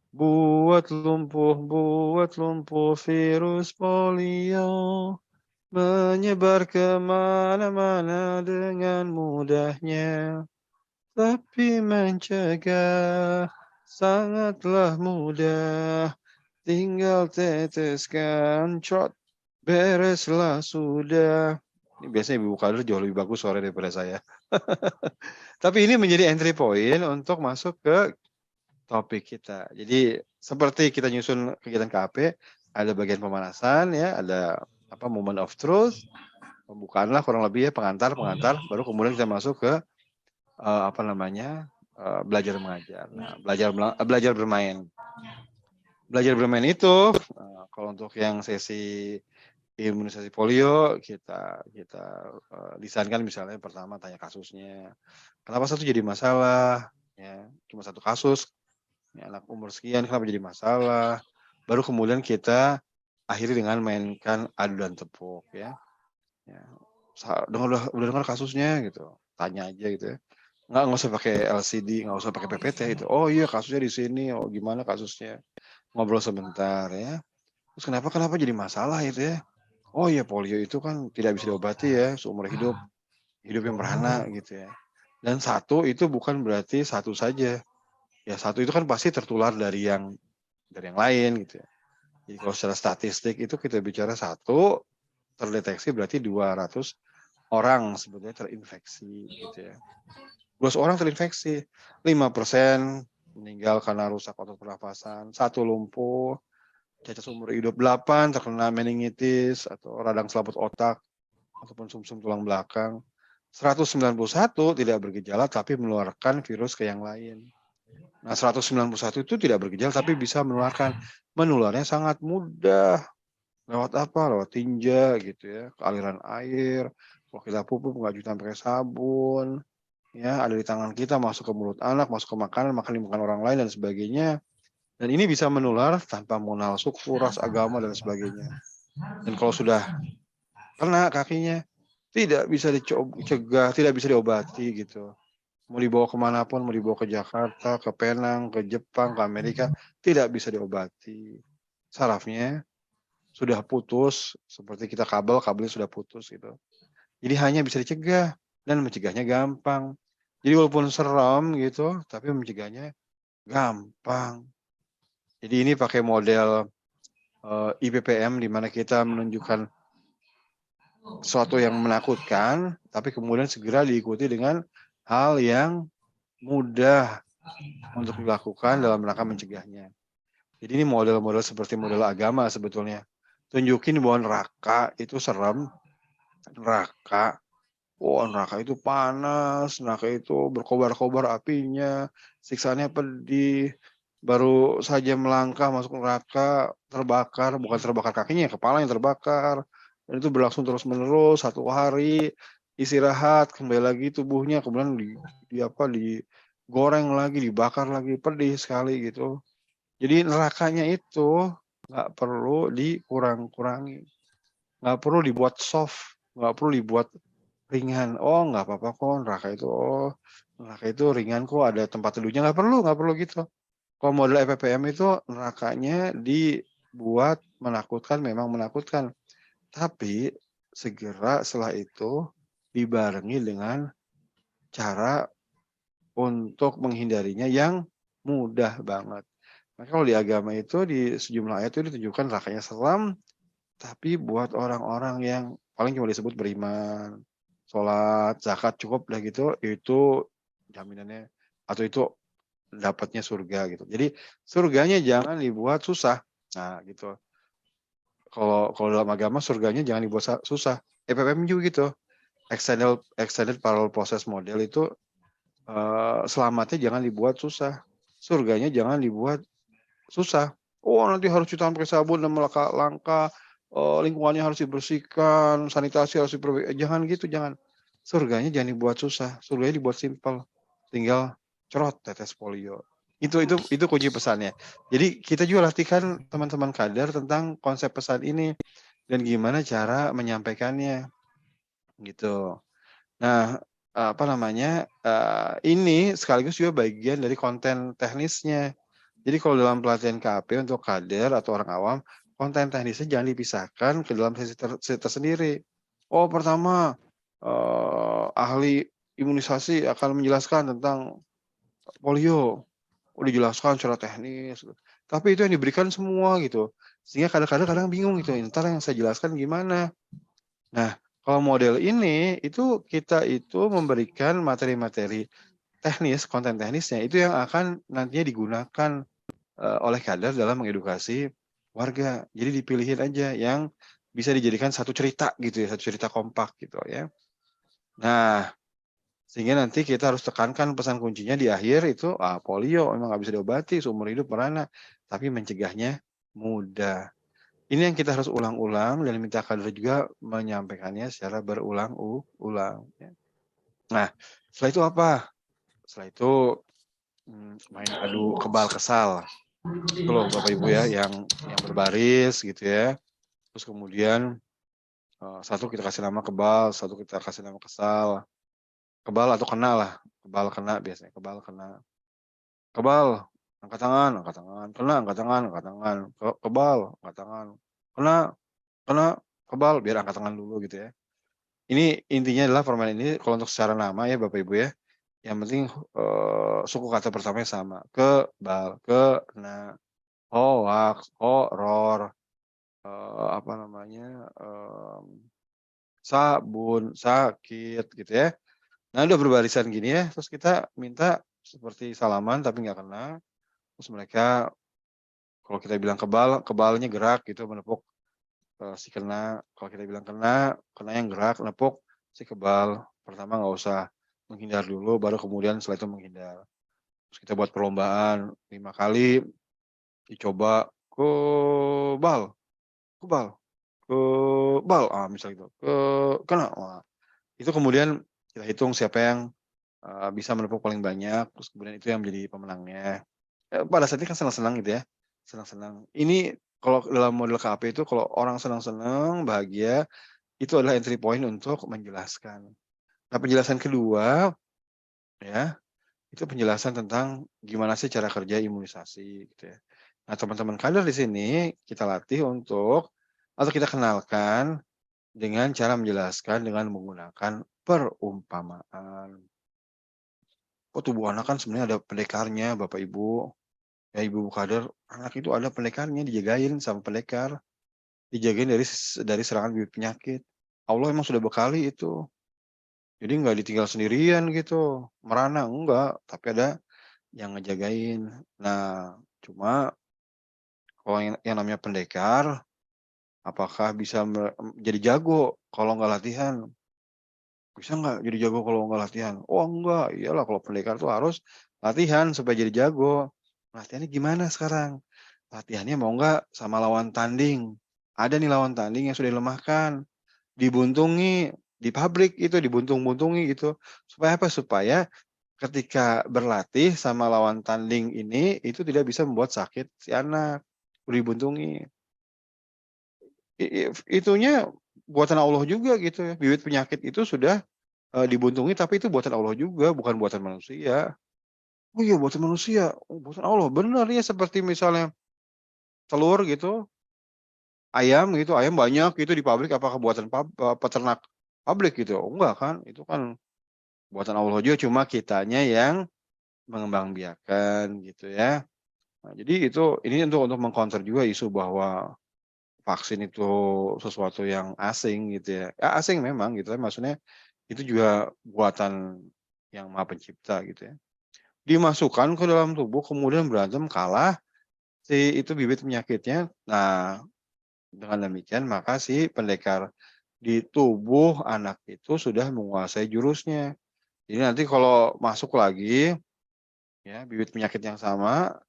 Speaker 3: Buat lumpuh virus polio, menyebar kemana-mana dengan mudahnya. Tapi mencegah sangatlah mudah, tinggal teteskan trot, bereslah sudah. Ini biasanya Ibu Kader jauh lebih bagus suara daripada saya. Tapi ini menjadi entry point untuk masuk ke topik kita. Jadi seperti kita nyusun kegiatan KAP, ada bagian pemanasan ya, ada apa moment of truth, pembukaan lah kurang lebih ya, pengantar, baru kemudian kita masuk ke apa namanya, belajar mengajar. Nah, belajar bermain. Belajar bermain itu kalau untuk yang sesi imunisasi polio kita desainkan misalnya pertama tanya kasusnya. Kenapa satu jadi masalah? Ya, cuma satu kasus. Ya, anak umur sekian kenapa jadi masalah? Baru kemudian kita akhiri dengan mainkan adu dan tepuk ya. Ya. Udah dengar kasusnya gitu. Tanya aja gitu ya. Nggak usah pakai LCD, nggak usah pakai PPT itu. Oh iya kasusnya di sini. Oh gimana kasusnya? Ngobrol sebentar ya. Terus kenapa jadi masalah itu ya? Oh iya polio itu kan tidak bisa diobati ya seumur hidup yang merana gitu ya. Dan satu itu bukan berarti satu saja. Ya satu itu kan pasti tertular dari yang lain gitu ya. Jadi kalau secara statistik itu kita bicara satu terdeteksi berarti 200 orang sebetulnya terinfeksi gitu ya. 200 orang terinfeksi, 5% meninggal karena rusak otot pernafasan, 1 lumpuh, cacat seumur hidup, 8 terkena meningitis atau radang selaput otak ataupun sumsum tulang belakang. 191 tidak bergejala tapi menularkan virus ke yang lain. Nah, 191 itu tidak bergejala tapi bisa menularkan. Menularnya sangat mudah. Lewat apa? Lewat tinja gitu ya, ke aliran air. Kalau kita pupuk nggak cuci pakai sabun. Ya, ada di tangan kita, masuk ke mulut anak, masuk ke makanan, makan orang lain dan sebagainya. Dan ini bisa menular tanpa mengenal suku, ras, agama dan sebagainya. Dan kalau sudah kena kakinya, tidak bisa dicegah, tidak bisa diobati gitu. Mau dibawa kemanapun, mau dibawa ke Jakarta, ke Penang, ke Jepang, ke Amerika, tidak bisa diobati. Sarafnya sudah putus, seperti kita kabelnya sudah putus gitu. Jadi hanya bisa dicegah, dan mencegahnya gampang. Jadi walaupun seram gitu, tapi mencegahnya gampang. Jadi ini pakai model IPPM di mana kita menunjukkan sesuatu yang menakutkan, tapi kemudian segera diikuti dengan hal yang mudah untuk dilakukan dalam rangka mencegahnya. Jadi ini model-model seperti model agama sebetulnya. Tunjukin bahwa neraka itu serem, neraka, neraka itu panas, neraka itu berkobar-kobar apinya, siksaannya pedih, baru saja melangkah masuk neraka, terbakar, bukan terbakar kakinya, kepala yang terbakar, dan itu berlangsung terus-menerus, 1 hari, istirahat, kembali lagi tubuhnya, kemudian digoreng lagi, dibakar lagi, pedih sekali gitu. Jadi nerakanya itu nggak perlu dikurang-kurangi, nggak perlu dibuat soft, nggak perlu dibuat ringan. Oh nggak apa-apa kok neraka itu ringan kok, ada tempat tidurnya, nggak perlu gitu. Kalau model EPPM itu nerakanya dibuat menakutkan, memang menakutkan. Tapi segera setelah itu dibarengi dengan cara untuk menghindarinya yang mudah banget. Maka kalau di agama itu di sejumlah ayat itu ditunjukkan nerakanya seram, tapi buat orang-orang yang paling cuma disebut beriman, sholat, zakat cukup lah gitu, itu jaminannya atau itu dapatnya surga gitu. Jadi surganya jangan dibuat susah. Nah gitu. Kalau dalam agama surganya jangan dibuat susah. EPPM juga gitu. Extended Parallel Process Model itu selamatnya jangan dibuat susah. Surganya jangan dibuat susah. Oh, nanti harus cuci tangan pakai sabun dan langkah, lingkungannya harus dibersihkan, sanitasi harus diperbaiki. Jangan gitu, jangan. Surganya jangan dibuat susah, surganya dibuat simpel. Tinggal cerot tetes polio. Itu kunci pesannya. Jadi kita juga latihkan teman-teman kader tentang konsep pesan ini dan gimana cara menyampaikannya, gitu. Nah, apa namanya, ini sekaligus juga bagian dari konten teknisnya. Jadi kalau dalam pelatihan KP untuk kader atau orang awam, konten teknisnya jangan dipisahkan ke dalam sesi tersendiri. Oh, pertama, ahli imunisasi akan menjelaskan tentang polio. Oh, dijelaskan secara teknis, tapi itu yang diberikan semua gitu. Sehingga kadang-kadang bingung gitu, entar yang saya jelaskan gimana? Nah, kalau model ini, itu kita itu memberikan materi-materi teknis, konten teknisnya, itu yang akan nantinya digunakan oleh kader dalam mengedukasi warga. Jadi dipilihin aja yang bisa dijadikan satu cerita gitu ya, satu cerita kompak gitu ya. Nah, sehingga nanti kita harus tekankan pesan kuncinya di akhir itu, polio memang nggak bisa diobati seumur hidup merana, tapi mencegahnya mudah. Ini yang kita harus ulang-ulang dan minta kader juga menyampaikannya secara berulang-ulang. Ya. Nah, setelah itu apa? Setelah itu main adu kebal kesal. Itu loh Bapak Ibu ya, yang berbaris gitu ya. Terus kemudian satu kita kasih nama kebal, satu kita kasih nama kesal. Kebal atau kena lah. Kebal kena biasanya, kebal kena. Kebal, angkat tangan, angkat tangan. Kena, angkat tangan, angkat tangan. Kebal, angkat tangan. Kena, kebal, biar angkat tangan dulu gitu ya. Ini intinya adalah permainan ini kalau untuk secara nama ya Bapak Ibu ya. Yang penting suku kata pertamanya sama. Kebal, kena, hoax, horor, apa namanya, sabun, sakit gitu ya. Nah udah berbarisan gini ya, terus kita minta seperti salaman tapi nggak kena. Terus mereka kalau kita bilang kebal, kebalnya gerak gitu menepuk si kena. Kalau kita bilang kena, kena yang gerak nepuk si kebal. Pertama nggak usah menghindar dulu, baru kemudian setelah itu menghindar. Terus kita buat perlombaan 5 kali, dicoba kebal, kebal, kebal, misal gitu, kena. Wah, itu kemudian kita hitung siapa yang bisa menepuk paling banyak, terus kemudian itu yang menjadi pemenangnya. Pada saat ini kan senang-senang gitu ya, senang-senang. Ini kalau dalam model KP itu kalau orang senang-senang, bahagia, itu adalah entry point untuk menjelaskan. Nah, penjelasan kedua, ya, itu penjelasan tentang gimana sih cara kerja imunisasi, gitu ya. Nah, teman-teman kader di sini kita latih untuk atau kita kenalkan dengan cara menjelaskan dengan menggunakan perumpamaan. Oh, tubuh anak kan sebenarnya ada pendekarnya, Bapak Ibu. Ya, Ibu kader, anak itu ada pendekarnya, dijagain sama pendekar. Dijagain dari serangan bibit penyakit. Allah emang sudah bekali itu. Jadi nggak ditinggal sendirian gitu, merana, enggak, tapi ada yang ngejagain. Nah, cuma kalau yang namanya pendekar, apakah bisa jadi jago kalau nggak latihan? Bisa nggak jadi jago kalau nggak latihan? Oh enggak, iyalah kalau pendekar tuh harus latihan supaya jadi jago. Latihannya gimana sekarang? Latihannya mau nggak sama lawan tanding? Ada nih lawan tanding yang sudah dilemahkan, dibuntungi, di pabrik itu dibuntung-buntungi gitu. Supaya apa? Supaya ketika berlatih sama lawan tanding ini, itu tidak bisa membuat sakit si anak, udah dibuntungi. Itunya buatan Allah juga gitu ya, bibit penyakit itu sudah, dibuntungi tapi itu buatan Allah juga, bukan buatan manusia. Oh iya buatan manusia, oh buatan Allah, benar ya seperti misalnya telur gitu, ayam gitu, ayam banyak gitu di pabrik apakah buatan peternak pabrik gitu? Enggak kan, itu kan buatan Allah juga cuma kitanya yang mengembangbiakan gitu ya. Nah, jadi itu ini untuk meng-counter juga isu bahwa vaksin itu sesuatu yang asing gitu ya. Ya asing memang gitu, tapi maksudnya itu juga buatan yang Maha Pencipta gitu ya. Dimasukkan ke dalam tubuh kemudian berantem kalah si itu bibit penyakitnya. Nah, dengan demikian maka si pendekar di tubuh anak itu sudah menguasai jurusnya. Jadi nanti kalau masuk lagi ya bibit penyakit yang sama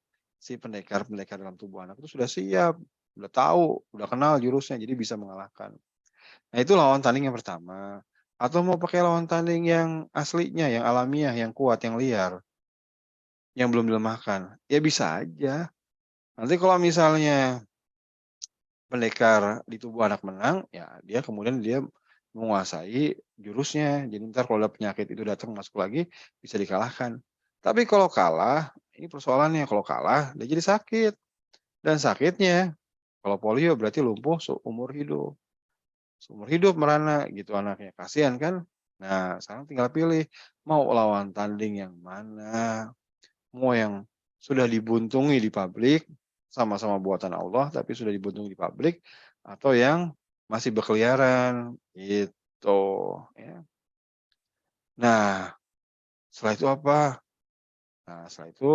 Speaker 3: si pendekar-pendekar dalam tubuh anak itu sudah siap, udah tahu, udah kenal jurusnya, jadi bisa mengalahkan. Nah, itu lawan tanding yang pertama. Atau mau pakai lawan tanding yang aslinya, yang alamiah, yang kuat, yang liar, yang belum dilemahkan, ya bisa aja. Nanti kalau misalnya pendekar di tubuh anak menang, ya dia kemudian dia menguasai jurusnya. Jadi ntar kalau ada penyakit itu datang masuk lagi, bisa dikalahkan. Tapi kalau kalah, ini persoalannya, kalau kalah dia jadi sakit. Dan sakitnya, kalau polio berarti lumpuh seumur hidup. Seumur hidup merana gitu anaknya. Kasihan kan? Nah, sekarang tinggal pilih, mau lawan tanding yang mana? Mau yang sudah dibuntungi di publik, sama-sama buatan Allah, tapi sudah dibuntungi di publik, atau yang masih berkeliaran, gitu. Ya. Nah, setelah itu apa? Nah, setelah itu,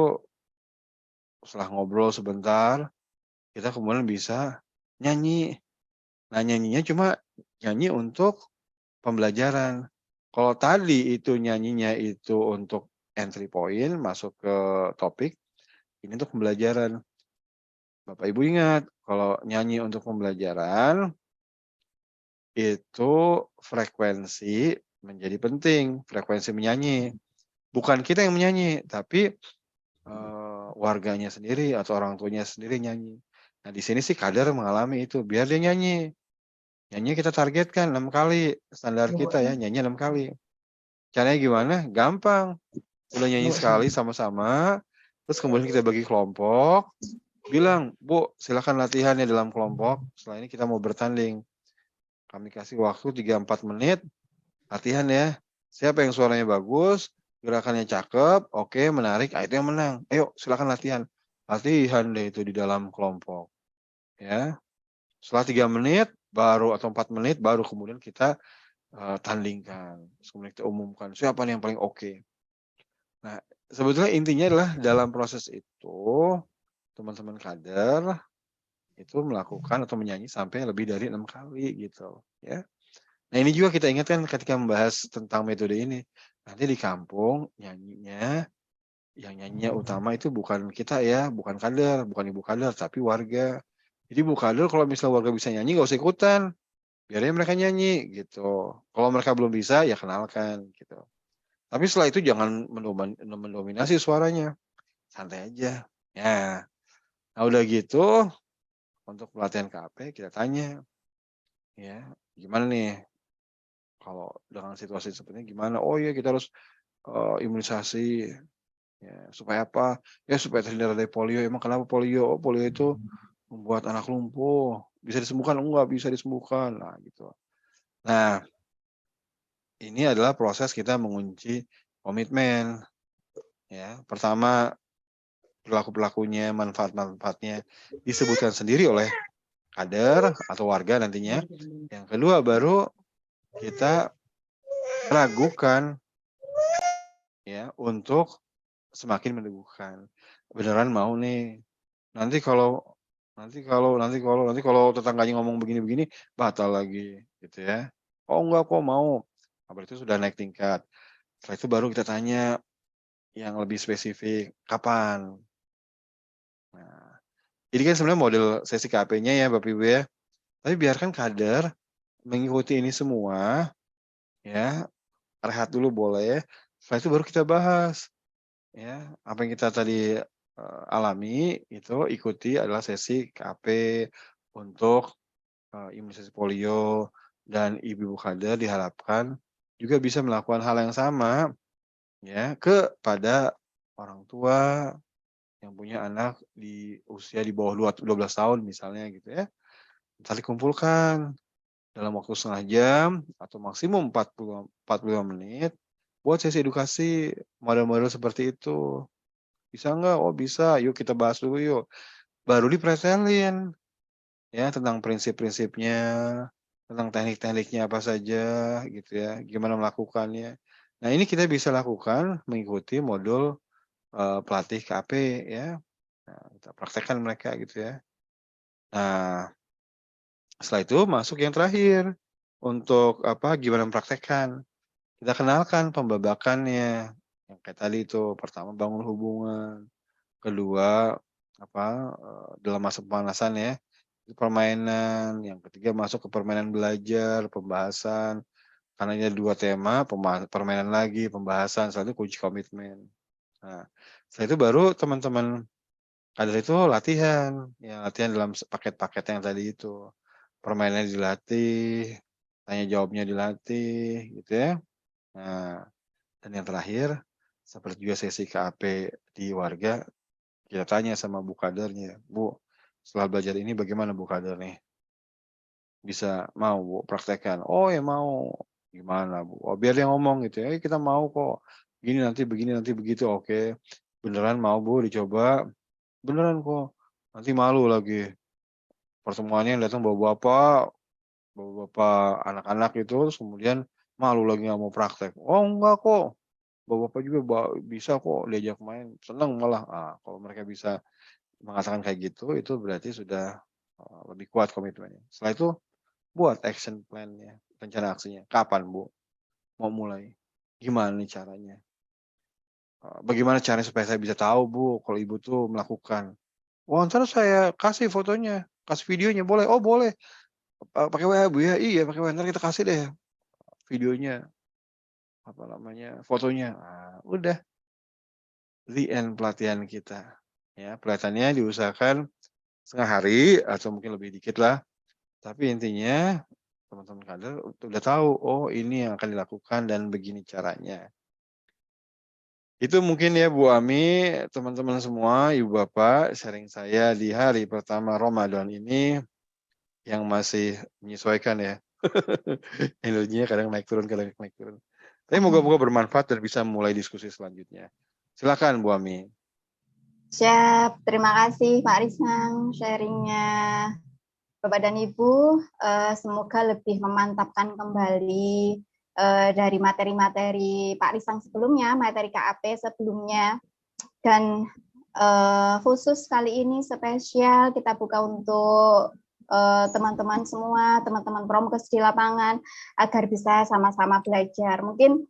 Speaker 3: setelah ngobrol sebentar, kita kemudian bisa nyanyi. Nah, nyanyinya cuma nyanyi untuk pembelajaran. Kalau tadi itu nyanyinya itu untuk entry point, masuk ke topik, ini untuk pembelajaran. Bapak Ibu ingat, kalau nyanyi untuk pembelajaran, itu frekuensi menjadi penting, frekuensi menyanyi. Bukan kita yang menyanyi, tapi warganya sendiri atau orang tuanya sendiri nyanyi. Nah, di sini sih kader mengalami itu, biar dia nyanyi. Nyanyi kita targetkan 6 kali, standar kita ya, nyanyi 6 kali. Caranya gimana? Gampang. Udah nyanyi sekali sama-sama, terus kemudian kita bagi kelompok, bilang, Bu, silakan latihannya dalam kelompok, setelah ini kita mau bertanding. Kami kasih waktu 3-4 menit, latihan ya. Siapa yang suaranya bagus, gerakannya cakep, oke, menarik, itu yang menang. Ayo, silakan latihan. Latihan deh itu di dalam kelompok. Ya. Setelah 3 menit, baru atau 4 menit, baru kemudian kita tandingkan. Kemudian kita umumkan, siapa nih yang paling oke. Nah, sebetulnya intinya adalah dalam proses itu, teman-teman kader itu melakukan atau menyanyi sampai lebih dari 6 kali gitu ya. Nah, ini juga kita ingatkan ketika membahas tentang metode ini. Nanti di kampung nyanyinya, yang nyanyinya utama itu bukan kita ya, bukan kader, bukan ibu kader, tapi warga. Jadi ibu kader kalau misalnya warga bisa nyanyi nggak usah ikutan, biarnya mereka nyanyi gitu. Kalau mereka belum bisa ya kenalkan gitu. Tapi setelah itu jangan mendominasi suaranya, santai aja. Ya, nah udah gitu untuk pelatihan KP kita tanya, ya gimana nih kalau dengan situasi seperti ini gimana? Oh iya kita harus imunisasi, ya supaya apa? Ya supaya terhindar dari polio. Emang kenapa polio? Oh polio itu membuat anak lumpuh. Bisa disembuhkan? Enggak bisa disembuhkan. Nah gitu. Nah ini adalah proses kita mengunci komitmen. Ya pertama perilaku-perilakunya, manfaat-manfaatnya disebutkan sendiri oleh kader atau warga nantinya. Yang kedua baru kita ragukan ya untuk semakin meneguhkan. Beneran mau nih. Nanti kalau tetangganya ngomong begini-begini batal lagi gitu ya. Oh enggak kok mau. Nah, berarti sudah naik tingkat. Setelah itu baru kita tanya yang lebih spesifik, kapan? Nah, ini kan sebenarnya model sesi KP-nya ya Bapak Ibu ya. Tapi biarkan kader mengikuti ini semua, ya rehat dulu boleh. Setelah itu baru kita bahas, ya apa yang kita tadi alami itu ikuti adalah sesi KP untuk imunisasi polio dan ibu-ibu kader diharapkan juga bisa melakukan hal yang sama, ya kepada orang tua yang punya anak di usia di bawah 12 tahun misalnya gitu ya. Nanti dikumpulkan dalam waktu setengah jam atau maksimum 45 menit buat sesi edukasi model-model seperti itu. Bisa nggak? Oh bisa, yuk kita bahas dulu yuk. Baru dipretelin ya tentang prinsip-prinsipnya, tentang teknik-tekniknya apa saja gitu ya, gimana melakukannya. Nah ini kita bisa lakukan mengikuti modul pelatih KP ya. Nah, kita praktekkan mereka gitu ya. Nah, setelah itu masuk yang terakhir untuk apa? Gimana mempraktekkan. Kita kenalkan pembabakannya. Yang kayak tadi itu, pertama bangun hubungan, kedua dalam masa pemanasan ya. Permainan, yang ketiga masuk ke permainan belajar, pembahasan. Karena ini ada 2 tema, permainan lagi, pembahasan, setelah itu kunci komitmen. Nah, setelah itu baru teman-teman kader itu latihan, ya latihan dalam paket-paket yang tadi itu. Permainannya dilatih, tanya jawabnya dilatih, gitu ya. Nah, dan yang terakhir, seperti juga sesi KAP di warga, kita tanya sama Bu Kadernya, "Bu, setelah belajar ini bagaimana Bu Kader nih? Bisa mau Bu praktekkan?" "Oh ya mau." "Gimana Bu?" "Oh biar dia ngomong gitu ya, kita mau kok. Begini nanti begitu." "Oke. Beneran mau Bu dicoba?" "Beneran kok. Nanti malu lagi. Pertemuannya yang datang bawa-bapak anak-anak itu, terus kemudian malu lagi nggak mau praktek." "Oh enggak kok. Bapak-bapak juga bisa kok diajak main, seneng malah." Ah, kalau mereka bisa mengatakan kayak gitu, itu berarti sudah, lebih kuat komitmennya. Setelah itu buat action plan-nya, rencana aksinya. "Kapan Bu mau mulai? Gimana nih caranya? Bagaimana caranya supaya saya bisa tahu Bu kalau Ibu tuh melakukan?" "Oh entar saya kasih fotonya, kasih videonya, boleh?" "Oh boleh, pakai WA Bu ya?" "Iya pakai WA, entar kita kasih deh videonya, fotonya." Ah, udah the end pelatihan kita. Ya, pelatihannya diusahakan setengah hari atau mungkin lebih dikit lah, tapi intinya teman-teman kader udah tahu, oh ini yang akan dilakukan dan begini caranya. Itu mungkin ya Bu Ami, teman-teman semua, Ibu Bapak, sharing saya di hari pertama Ramadan ini yang masih menyesuaikan ya. Energinya kadang naik turun, kadang naik turun. Tapi moga-moga bermanfaat dan bisa mulai diskusi selanjutnya. Silakan Bu Ami.
Speaker 1: Siap, terima kasih Pak Risang sharingnya. Bapak dan Ibu, semoga lebih memantapkan kembali dari materi-materi Pak Risang sebelumnya, materi KAP sebelumnya, dan khusus kali ini spesial kita buka untuk teman-teman semua, teman-teman Promkes di lapangan, agar bisa sama-sama belajar. Mungkin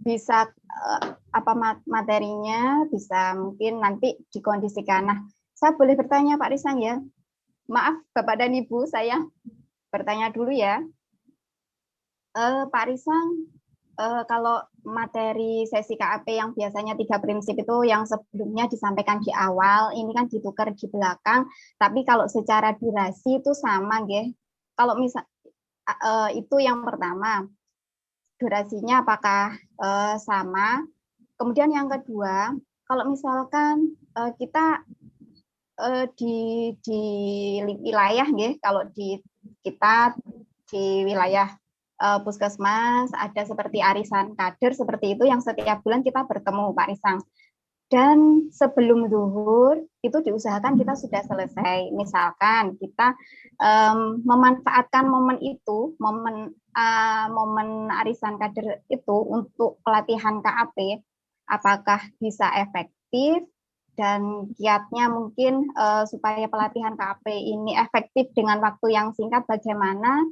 Speaker 1: bisa apa materinya, bisa mungkin nanti dikondisikan. Nah, saya boleh bertanya Pak Risang ya? Maaf Bapak dan Ibu, saya bertanya dulu ya. Pak Risang, kalau materi sesi KAP yang biasanya 3 prinsip itu yang sebelumnya disampaikan di awal, ini kan ditukar di belakang, tapi kalau secara durasi itu sama, nggih. Kalau misal itu yang pertama, durasinya apakah sama? Kemudian yang kedua, kalau misalkan kita di wilayah nggih, kalau di kita di wilayah puskesmas ada seperti arisan kader seperti itu yang setiap bulan kita bertemu Pak Risang. Dan sebelum zuhur itu diusahakan kita sudah selesai. Misalkan kita memanfaatkan momen itu, momen arisan kader itu untuk pelatihan KAP, apakah bisa efektif dan kiatnya mungkin supaya pelatihan KAP ini efektif dengan waktu yang singkat bagaimana,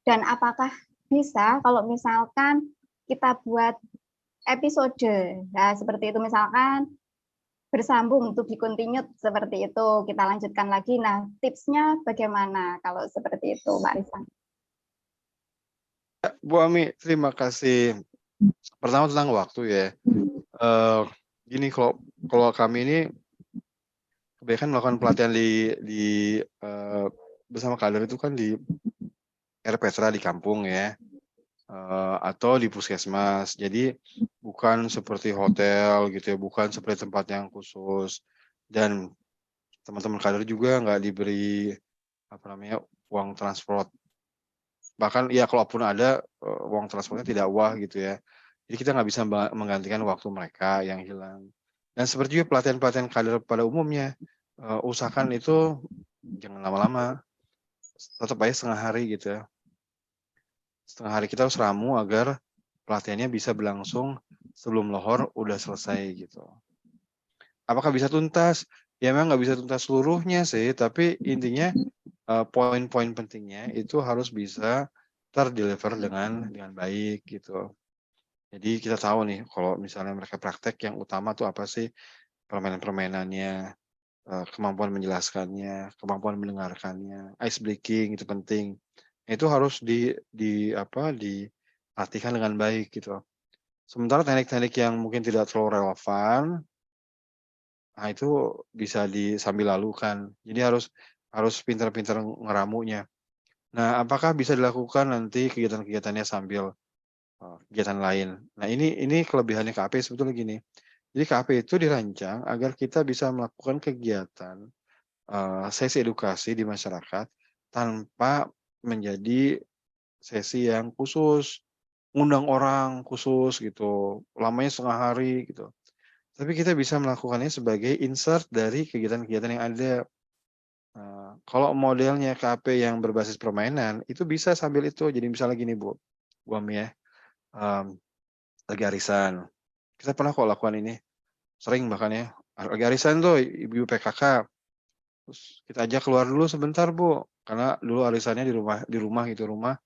Speaker 1: dan apakah bisa kalau misalkan kita buat episode, nah seperti itu misalkan bersambung untuk dikontinue seperti itu, kita lanjutkan lagi. Nah, tipsnya bagaimana kalau seperti itu, Mbak Risa?
Speaker 3: Bu Ami, terima kasih. Pertama tentang waktu ya. Gini, kalau kami ini kebanyakan melakukan pelatihan di bersama kader itu kan di RPtra di kampung ya, atau di puskesmas. Jadi bukan seperti hotel gitu ya, bukan seperti tempat yang khusus. Dan teman-teman kader juga nggak diberi uang transport. Bahkan ya kalaupun ada uang transportnya tidak wah gitu ya. Jadi kita nggak bisa menggantikan waktu mereka yang hilang. Dan seperti juga pelatihan-pelatihan kader pada umumnya, usahakan itu jangan lama-lama, tetap aja setengah hari gitu ya. Setengah hari kita harus ramu agar pelatihannya bisa berlangsung sebelum lohor udah selesai gitu. Apakah bisa tuntas? Ya memang nggak bisa tuntas seluruhnya sih, tapi intinya poin-poin pentingnya itu harus bisa terdeliver dengan baik gitu. Jadi kita tahu nih kalau misalnya mereka praktek yang utama tuh apa sih? permainan-permainannya, kemampuan menjelaskannya, kemampuan mendengarkannya, ice breaking itu penting. Itu harus dilatihkan dengan baik gitu. Sementara teknik-teknik yang mungkin tidak terlalu relevan, nah itu bisa sambil lalukan. Jadi harus pintar-pintar ngeramunya. Nah, apakah bisa dilakukan nanti kegiatan-kegiatannya sambil, kegiatan lain? Nah, ini kelebihannya KP sebetulnya gini, jadi KP itu dirancang agar kita bisa melakukan kegiatan, sesi edukasi di masyarakat tanpa menjadi sesi yang khusus, ngundang orang khusus gitu, lamanya setengah hari gitu. Tapi kita bisa melakukannya sebagai insert dari kegiatan-kegiatan yang ada. Kalau modelnya KP yang berbasis permainan, itu bisa sambil itu. Jadi misalnya gini Bu Ami ya, lagi arisan, kita pernah kok lakukan ini, sering bahkan ya, lagi arisan tuh ibu-ibu PKK, terus kita ajak keluar dulu sebentar Bu, karena dulu arisannya di rumah gitu, rumah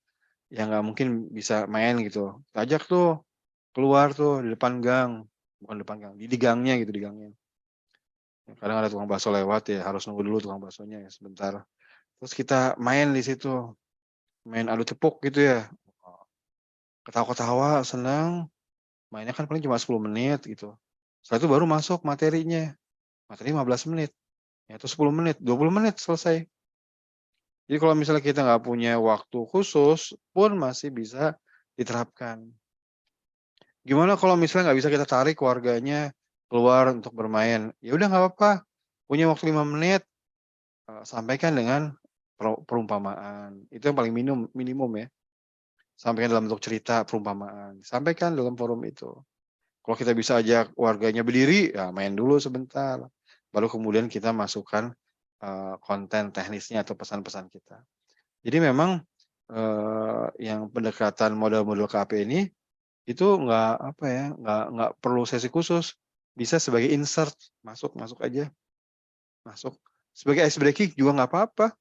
Speaker 3: yang nggak mungkin bisa main gitu. Kita ajak tuh keluar tuh di depan gang, bukan depan gang, di gangnya gitu, di gangnya. Kadang ada tukang bakso lewat ya, harus nunggu dulu tukang baksonya ya sebentar. Terus kita main di situ, main adu tepuk gitu ya. Ketawa-ketawa, senang, mainnya kan paling cuma 10 menit gitu. Setelah itu baru masuk materinya, materi 15 menit, ya itu 10 menit, 20 menit selesai. Jadi kalau misalnya kita nggak punya waktu khusus pun masih bisa diterapkan. Gimana kalau misalnya nggak bisa kita tarik keluarganya keluar untuk bermain? Ya udah nggak apa-apa, punya waktu 5 menit, sampaikan dengan perumpamaan. Itu yang paling minimum ya. Sampaikan dalam bentuk cerita, perumpamaan. Sampaikan dalam forum itu. Kalau kita bisa ajak warganya berdiri, ya main dulu sebentar. Baru kemudian kita masukkan konten teknisnya atau pesan-pesan kita. Jadi memang yang pendekatan model-model KP ini itu nggak perlu sesi khusus, bisa sebagai insert, masuk aja, masuk. Sebagai ice breaking juga nggak apa-apa.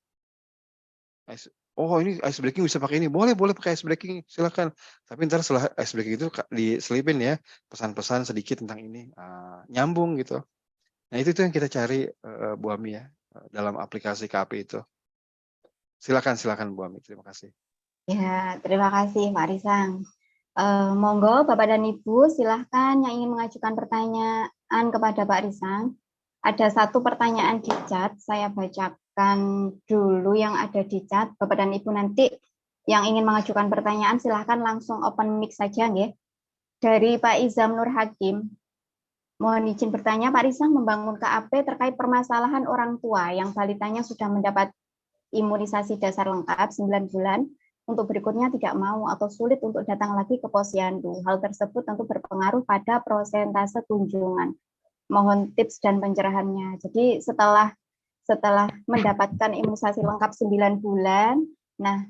Speaker 3: Oh ini ice breaking bisa pakai ini, boleh pakai ice breaking, silakan. Tapi ntar setelah ice breaking itu diselipin ya pesan-pesan sedikit tentang ini, nyambung gitu. Nah itu tuh yang kita cari Bu Ami ya dalam aplikasi KP itu. Silakan Bu Ami, terima kasih.
Speaker 1: Ya, terima kasih Pak Risang. Monggo Bapak dan Ibu silahkan yang ingin mengajukan pertanyaan kepada Pak Risang. Ada satu pertanyaan di chat, saya bacakan dulu yang ada di chat. Bapak dan Ibu nanti yang ingin mengajukan pertanyaan silahkan langsung open mic saja ya. Dari Pak Izam Nur Hakim, mohon izin bertanya Pak Risang membangun KAP terkait permasalahan orang tua yang balitanya sudah mendapat imunisasi dasar lengkap 9 bulan, untuk berikutnya tidak mau atau sulit untuk datang lagi ke posyandu. Hal tersebut tentu berpengaruh pada prosentase kunjungan. Mohon tips dan pencerahannya. Jadi setelah mendapatkan imunisasi lengkap 9 bulan, nah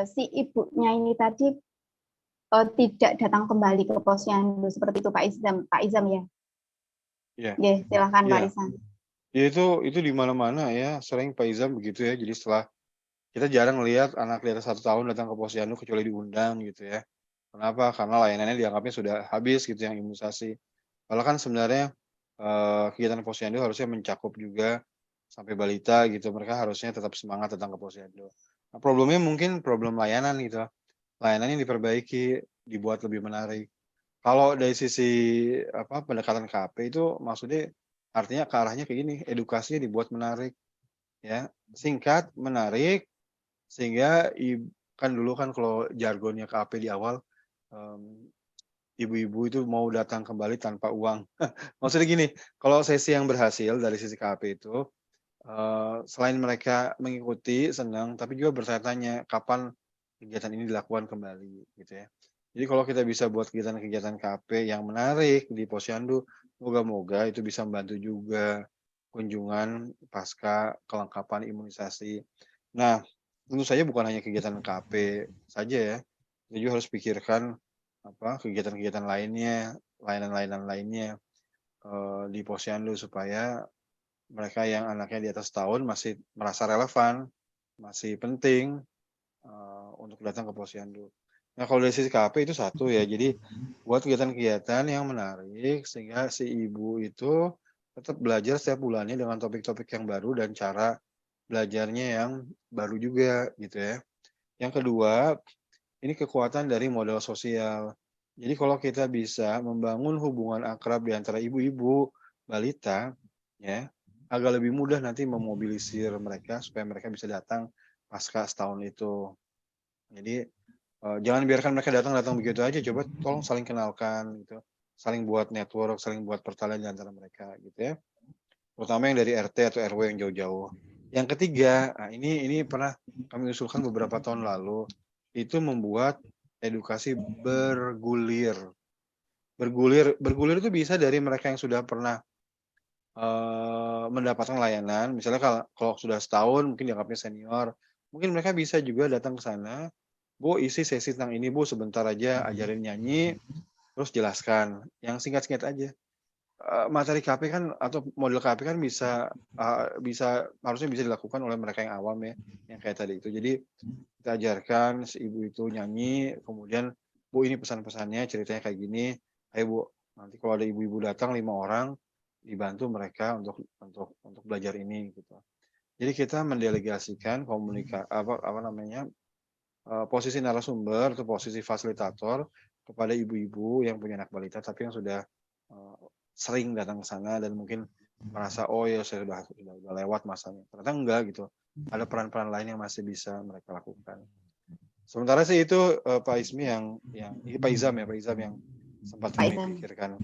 Speaker 1: si ibunya ini tadi tidak datang kembali ke posyandu seperti itu Pak Izam ya.
Speaker 3: Iya.
Speaker 1: Oke, silakan Pak
Speaker 3: Iya.
Speaker 1: Rizam.
Speaker 3: Ya itu di mana-mana ya, sering Pak Izam begitu ya. Jadi setelah kita jarang lihat anak di atas 1 tahun datang ke posyandu kecuali diundang gitu ya. Kenapa? Karena layanannya dianggapnya sudah habis gitu yang imunisasi. Padahal kan sebenarnya kegiatan posyandu harusnya mencakup juga sampai balita gitu. Mereka harusnya tetap semangat datang ke posyandu. Nah, problemnya mungkin problem layanan gitu. Layanannya diperbaiki, dibuat lebih menarik. Kalau dari sisi pendekatan KP itu maksudnya artinya ke arahnya kayak gini, edukasinya dibuat menarik ya, singkat, menarik, sehingga kan dulu kan kalau jargonnya KP di awal, ibu-ibu itu mau datang kembali tanpa uang. Maksudnya gini, kalau sesi yang berhasil dari sisi KP itu, selain mereka mengikuti, senang, tapi juga bertanya-tanya kapan kegiatan ini dilakukan kembali gitu ya. Jadi kalau kita bisa buat kegiatan-kegiatan KP yang menarik di posyandu, moga-moga itu bisa membantu juga kunjungan pasca kelengkapan imunisasi. Nah, tentu saja bukan hanya kegiatan KP saja ya, kita juga harus pikirkan kegiatan-kegiatan lainnya, layanan-layanan lainnya di posyandu supaya mereka yang anaknya di atas tahun masih merasa relevan, masih penting untuk datang ke posyandu. Nah, kalau dari sisi KP itu satu ya. Jadi buat kegiatan-kegiatan yang menarik sehingga si ibu itu tetap belajar setiap bulannya dengan topik-topik yang baru dan cara belajarnya yang baru juga gitu ya. Yang kedua, ini kekuatan dari modal sosial. Jadi kalau kita bisa membangun hubungan akrab di antara ibu-ibu, balita, ya, agak lebih mudah nanti memobilisir mereka supaya mereka bisa datang pasca setahun itu. Jadi jangan biarkan mereka datang begitu aja. Coba tolong saling kenalkan gitu, saling buat network, saling buat pertalian di antara mereka gitu ya. Terutama yang dari RT atau RW yang jauh-jauh. Yang ketiga, nah ini pernah kami usulkan beberapa tahun lalu, itu membuat edukasi bergulir. Bergulir itu bisa dari mereka yang sudah pernah mendapatkan layanan, misalnya kalau sudah setahun mungkin dianggapnya senior, mungkin mereka bisa juga datang ke sana, Bu isi sesi tentang ini Bu, sebentar aja ajarin nyanyi, terus jelaskan, yang singkat-singkat aja. Materi KP kan atau model KP kan bisa harusnya bisa dilakukan oleh mereka yang awam ya, yang kayak tadi itu. Jadi kita ajarkan si ibu itu nyanyi, kemudian Bu ini pesan-pesannya ceritanya kayak gini, ayo Bu nanti kalau ada ibu-ibu datang 5 orang dibantu mereka untuk belajar ini gitu. Jadi kita mendelegasikan posisi narasumber atau posisi fasilitator kepada ibu-ibu yang punya anak balita tapi yang sudah sering datang ke sana dan mungkin merasa oh ya saya sudah lewat masanya. Ternyata enggak gitu. Ada peran-peran lain yang masih bisa mereka lakukan. Sementara sih itu Pak Ismi yang ini Pak Izam yang sempat
Speaker 1: Pak
Speaker 3: kami
Speaker 1: Izam.
Speaker 3: pikirkan.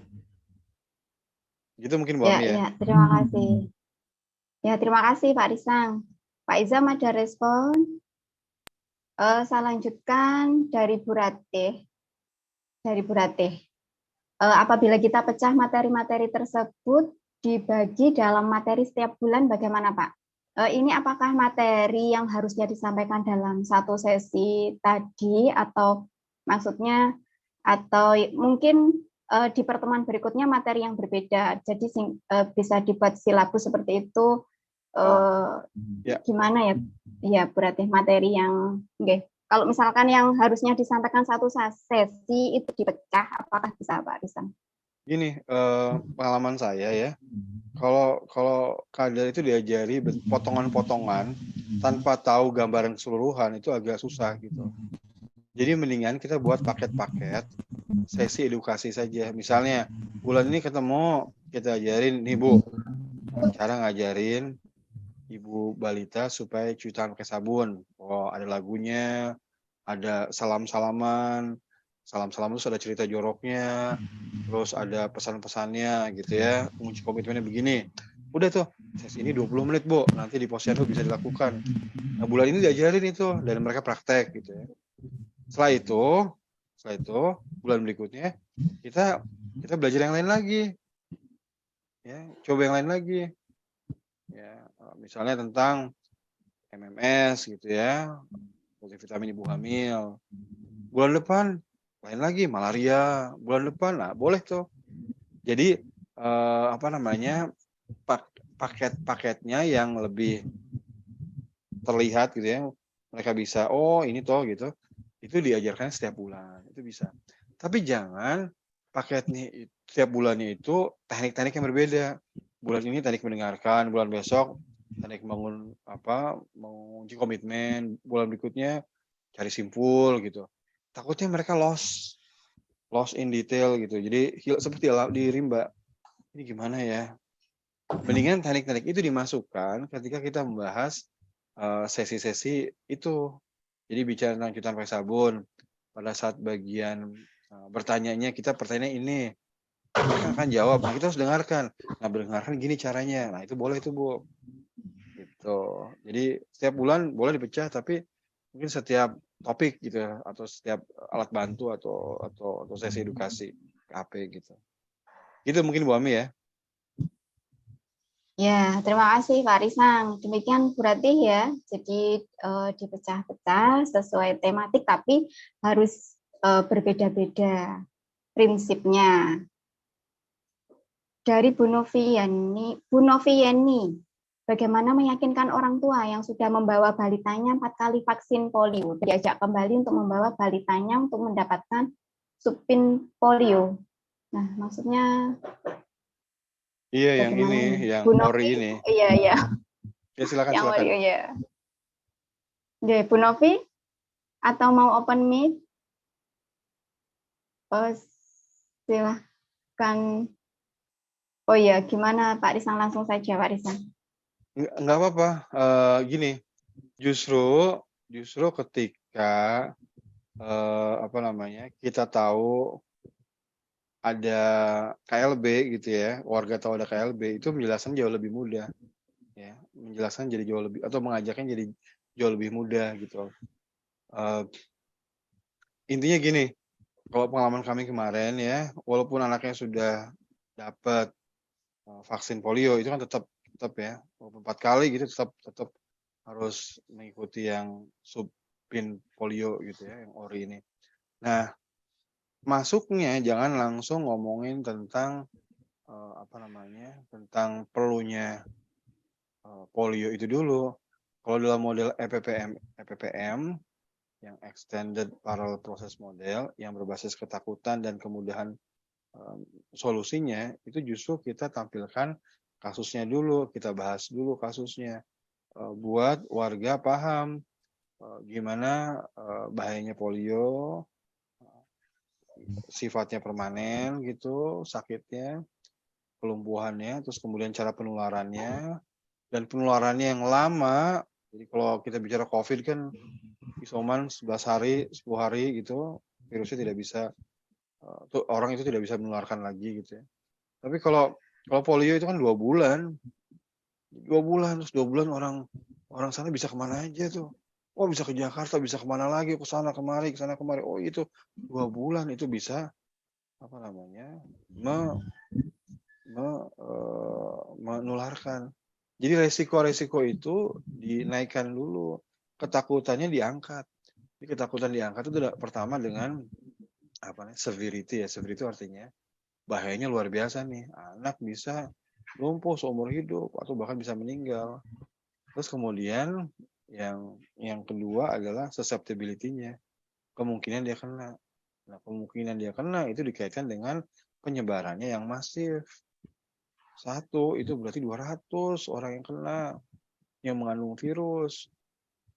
Speaker 3: Gitu mungkin Bu Ami ya.
Speaker 1: Ya, terima kasih. Ya, terima kasih Pak Risang. Pak Izam ada respon? Saya lanjutkan dari Bu Ratih. Apabila kita pecah materi-materi tersebut dibagi dalam materi setiap bulan, bagaimana Pak? Ini apakah materi yang harusnya disampaikan dalam satu sesi tadi atau maksudnya atau mungkin di pertemuan berikutnya materi yang berbeda, jadi bisa dibuat silabus seperti itu. Gimana ya? Ya berarti materi yang kalau misalkan yang harusnya disampaikan satu sesi itu dipecah, apakah bisa Pak Risang?
Speaker 3: Gini, pengalaman saya ya, kalau kader itu diajari potongan-potongan tanpa tahu gambaran keseluruhan itu agak susah gitu. Jadi mendingan kita buat paket-paket sesi edukasi saja. Misalnya bulan ini ketemu kita ajarin nih Bu, cara ngajarin ibu balita supaya cuci tangan pakai sabun. Oh ada lagunya, ada salam-salaman, salam-salam terus ada cerita joroknya, terus ada pesan-pesannya gitu ya, mengunci komitmennya begini. Udah tuh, sesi ini 20 menit Bu, nanti di posyandu bisa dilakukan. Nah bulan ini diajarin itu, dan mereka praktek gitu ya. Setelah itu bulan berikutnya kita belajar yang lain lagi. Ya, coba yang lain lagi. Ya, misalnya tentang MMS gitu ya, multivitamin ibu hamil. Bulan depan lain lagi malaria, bulan depan nah boleh tuh. Jadi paket-paketnya yang lebih terlihat gitu ya, mereka bisa oh ini toh gitu, itu diajarkan setiap bulan itu bisa. Tapi jangan paketnya setiap bulannya itu teknik-teknik yang berbeda. Bulan ini teknik mendengarkan, bulan besok teknik mengunci komitmen, bulan berikutnya cari simpul gitu. Takutnya mereka lost in detail gitu. Jadi seperti di rimba. Ini gimana ya? Mendingan teknik-teknik itu dimasukkan ketika kita membahas sesi-sesi itu. Jadi bicara tentang cuci tangan pakai sabun. Pada saat bagian bertanyanya kita pertanyaan ini. Mereka akan jawab. Nah, kita harus dengarkan. Nah, mendengarkan gini caranya. Nah, itu boleh itu, Bu. Gitu. Jadi setiap bulan boleh dipecah tapi mungkin setiap topik gitu ya, atau setiap alat bantu atau sesi edukasi KP gitu. Itu mungkin Bu Ami ya.
Speaker 1: Ya, terima kasih Pak Risang. Demikian berarti ya, jadi dipecah-pecah sesuai tematik tapi harus berbeda-beda prinsipnya. Dari Bu Novieni, bagaimana meyakinkan orang tua yang sudah membawa balitanya 4 kali vaksin polio, diajak kembali untuk membawa balitanya untuk mendapatkan subpin polio. Nah, maksudnya
Speaker 3: Iya, yang
Speaker 1: bagaimana
Speaker 3: ini,
Speaker 1: ini?
Speaker 3: yang
Speaker 1: Bu
Speaker 3: ori
Speaker 1: Novi?
Speaker 3: ini.
Speaker 1: Iya, iya.
Speaker 3: Ya, silakan,
Speaker 1: Yang
Speaker 3: silakan.
Speaker 1: polio, ya. Oke, Bu Novi, atau mau open mic? Oh, silahkan. Oh iya, gimana Pak Risan? Langsung saja Pak Risan.
Speaker 3: Nggak apa-apa. Gini, justru ketika kita tahu ada KLB gitu ya, warga tahu ada KLB, itu menjelaskan jauh lebih mudah, ya, menjelaskan jadi jauh lebih, atau mengajaknya jadi jauh lebih mudah gitu. Intinya gini, kalau pengalaman kami kemarin ya, walaupun anaknya sudah dapat vaksin polio, itu kan tetap ya, 4 kali gitu, tetap harus mengikuti yang subpin polio gitu ya, yang ori ini. Nah, masuknya jangan langsung ngomongin tentang tentang perlunya polio itu dulu. Kalau dalam model EPPM yang Extended Parallel Process Model yang berbasis ketakutan dan kemudahan solusinya, itu justru kita tampilkan kasusnya dulu, kita bahas dulu kasusnya, buat warga paham gimana bahayanya polio, sifatnya permanen gitu, sakitnya, kelumpuhannya, terus kemudian cara penularannya, dan penularannya yang lama. Jadi kalau kita bicara COVID kan isoman 11 hari, 10 hari gitu, virusnya tidak bisa, orang itu tidak bisa menularkan lagi gitu ya. Tapi kalau polio itu kan 2 bulan. 2 bulan, terus 2 bulan orang sana bisa kemana aja tuh. Oh, bisa ke Jakarta, bisa kemana lagi, ke sana kemari, ke sana kemari. Oh, itu 2 bulan itu bisa menularkan. Jadi resiko-resiko itu dinaikkan dulu, ketakutannya diangkat. Jadi ketakutan diangkat itu pertama dengan severity ya. Severity artinya bahayanya luar biasa nih. Anak bisa lumpuh seumur hidup atau bahkan bisa meninggal. Terus kemudian yang kedua adalah susceptibility-nya. Kemungkinan dia kena. Nah, kemungkinan dia kena itu dikaitkan dengan penyebarannya yang masif. 1 itu berarti 200 orang yang kena, yang mengandung virus.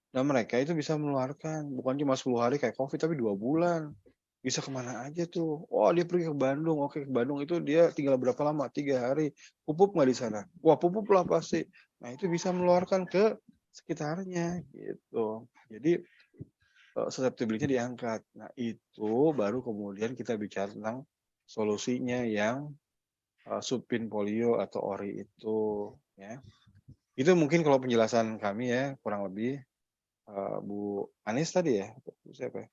Speaker 3: Dan mereka itu bisa menularkan, bukan cuma 10 hari kayak COVID, tapi 2 bulan. Bisa kemana aja tuh. Oh, dia pergi ke Bandung. Oke, ke Bandung itu dia tinggal berapa lama? 3 hari. Pupuk nggak di sana? Wah, pupuk lah pasti. Nah, itu bisa menularkan ke sekitarnya gitu. Jadi susceptibility diangkat. Nah, itu baru kemudian kita bicara tentang solusinya yang subpin polio atau ori itu ya. Itu mungkin kalau penjelasan kami ya, kurang lebih. Bu Anis tadi ya? Siapa ya?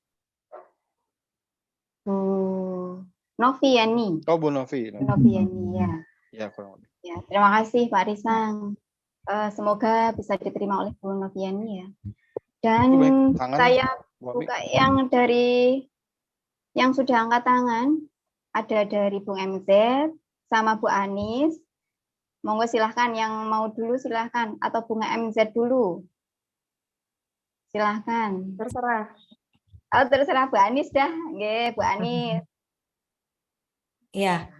Speaker 1: Bu Noviani.
Speaker 3: Oh, Bu Novi.
Speaker 1: Bu Noviani, ya.
Speaker 3: Ya, kurang lebih.
Speaker 1: Ya, terima kasih Pak Risang. Semoga bisa diterima oleh Bu Noviani ya. Dan saya buka yang dari yang sudah angkat tangan, ada dari Bung MZ sama Bu Anis. Monggo silahkan, yang mau dulu silahkan, atau Bunga MZ dulu. Silahkan.
Speaker 2: Terserah.
Speaker 1: Oh, terserah Bu Anis dah. Nggih, Bu Anis.
Speaker 4: Ya.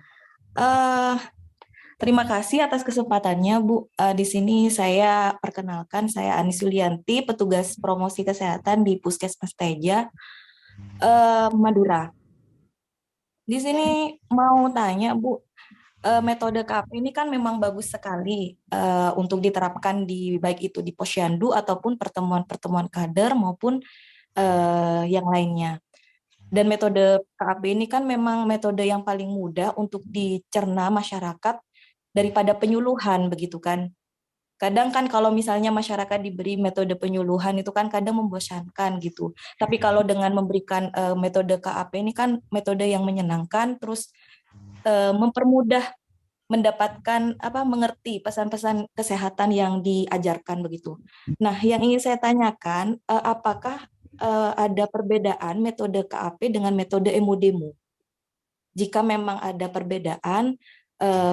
Speaker 4: Terima kasih atas kesempatannya, Bu. Di sini saya perkenalkan, saya Anis Yulianti, petugas promosi kesehatan di Puskesmas Teja, Madura. Di sini mau tanya, Bu, metode KP ini kan memang bagus sekali untuk diterapkan di baik itu di Posyandu ataupun pertemuan-pertemuan kader maupun yang lainnya. Dan metode KAP ini kan memang metode yang paling mudah untuk dicerna masyarakat daripada penyuluhan, begitu kan. Kadang kan kalau misalnya masyarakat diberi metode penyuluhan itu kan kadang membosankan gitu. Tapi kalau dengan memberikan metode KAP ini kan metode yang menyenangkan, terus mempermudah mendapatkan mengerti pesan-pesan kesehatan yang diajarkan begitu. Nah, yang ingin saya tanyakan, apakah ada perbedaan metode KAP dengan metode emo-demo? Jika memang ada perbedaan,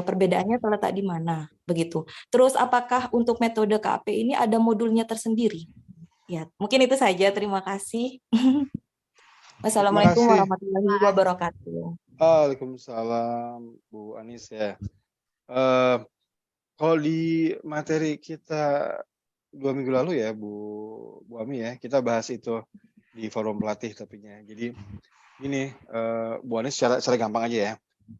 Speaker 4: perbedaannya terletak di mana? begitu. Terus apakah untuk metode KAP ini ada modulnya tersendiri? Ya, mungkin itu saja. Terima kasih.
Speaker 3: Terima
Speaker 4: Wassalamualaikum
Speaker 3: kasih.
Speaker 4: warahmatullahi wabarakatuh.
Speaker 3: Waalaikumsalam Bu Anis ya. Kalau di materi kita 2 minggu lalu ya Bu Ami ya, kita bahas itu di forum pelatih tapinya. Jadi ini Bu Anis secara gampang aja ya.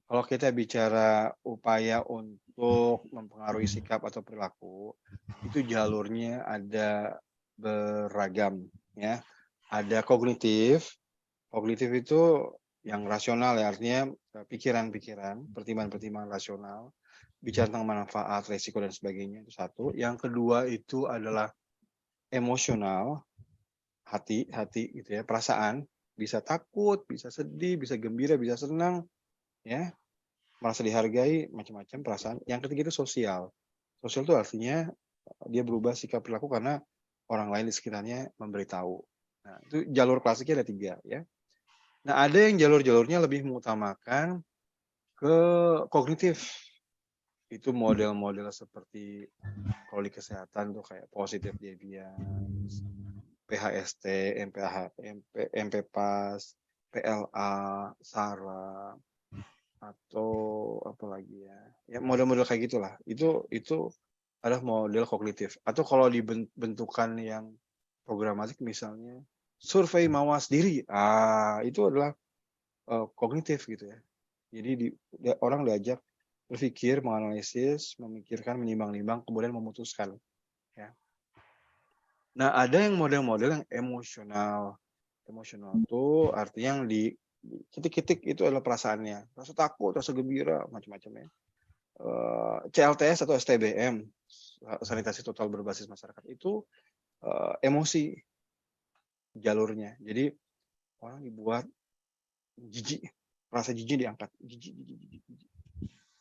Speaker 3: Kalau kita bicara upaya untuk mempengaruhi sikap atau perilaku, itu jalurnya ada beragam ya. Ada kognitif itu yang rasional ya, artinya pikiran-pikiran, pertimbangan-pertimbangan rasional, bicara tentang manfaat, resiko dan sebagainya, itu satu. Yang kedua itu adalah emosional, hati gitu ya, perasaan, bisa takut, bisa sedih, bisa gembira, bisa senang, ya, merasa dihargai, macam-macam perasaan. Yang ketiga itu sosial. Sosial itu artinya dia berubah sikap perilaku karena orang lain di sekitarnya memberitahu. Nah, itu jalur klasiknya ada 3 ya. Nah, ada yang jalur-jalurnya lebih mengutamakan ke kognitif. Itu model-model seperti kalau di kesehatan tuh kayak positive deviance, PHST, MPPAS, PLA, SARA, atau apa lagi ya? Ya model-model kayak gitulah. Itu adalah model kognitif. Atau kalau dibentukan yang programatik misalnya survei mawas diri, itu adalah kognitif gitu ya. Jadi orang diajak berpikir, menganalisis, memikirkan, menimbang-nimbang, kemudian memutuskan. Ya. Nah, ada yang model-model yang emosional. Emosional itu artinya yang di titik-titik itu adalah perasaannya. Rasa takut, rasa gembira, macam-macam ya. CLTS atau STBM, sanitasi total berbasis masyarakat, itu emosi jalurnya. Jadi orang dibuat jijik, rasa jijik diangkat, jijik.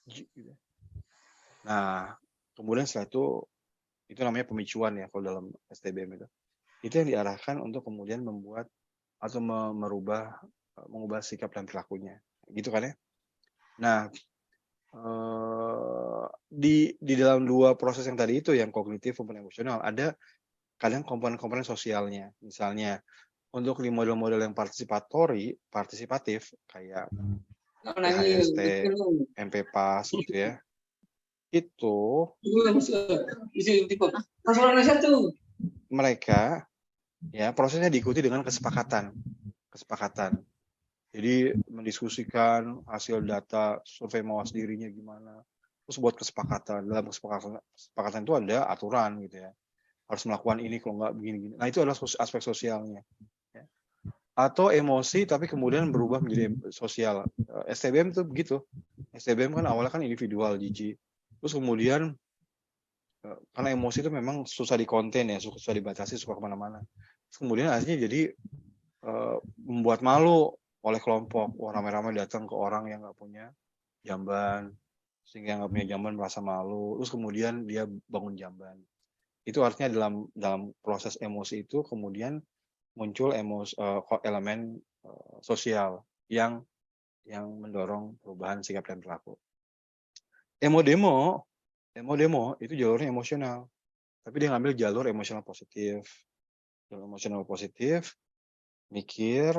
Speaker 3: Gitu. Nah, kemudian setelah itu namanya pemicuan ya kalau dalam STBM itu. Itu yang diarahkan untuk kemudian membuat atau mengubah sikap dan perilakunya, gitu kan ya. Nah, di dalam 2 proses yang tadi itu, yang kognitif maupun emosional, ada kadang komponen-komponen sosialnya. Misalnya untuk di model-model yang partisipatif kayak PHST, MPPAS gitu ya. Itu mereka ya prosesnya diikuti dengan kesepakatan. Jadi mendiskusikan hasil data survei mawas dirinya gimana, terus buat kesepakatan. Dalam kesepakatan itu ada aturan gitu ya, harus melakukan ini, kalau nggak begini-gini. Nah, itu adalah aspek sosialnya ya. Atau emosi tapi kemudian berubah menjadi sosial. STBM itu begitu. STBM kan awalnya kan individual, jijik, terus kemudian karena emosi itu memang susah dikonten ya, susah dibatasi, suka kemana-mana. Terus kemudian akhirnya jadi membuat malu oleh kelompok. Ramai-ramai datang ke orang yang nggak punya jamban, sehingga nggak punya jamban merasa malu. Terus kemudian dia bangun jamban. Itu artinya dalam proses emosi itu kemudian muncul elemen sosial yang mendorong perubahan sikap dan perilaku. Emo demo itu jalurnya emosional, tapi dia ngambil jalur emosional positif. Jalur emosional positif, mikir,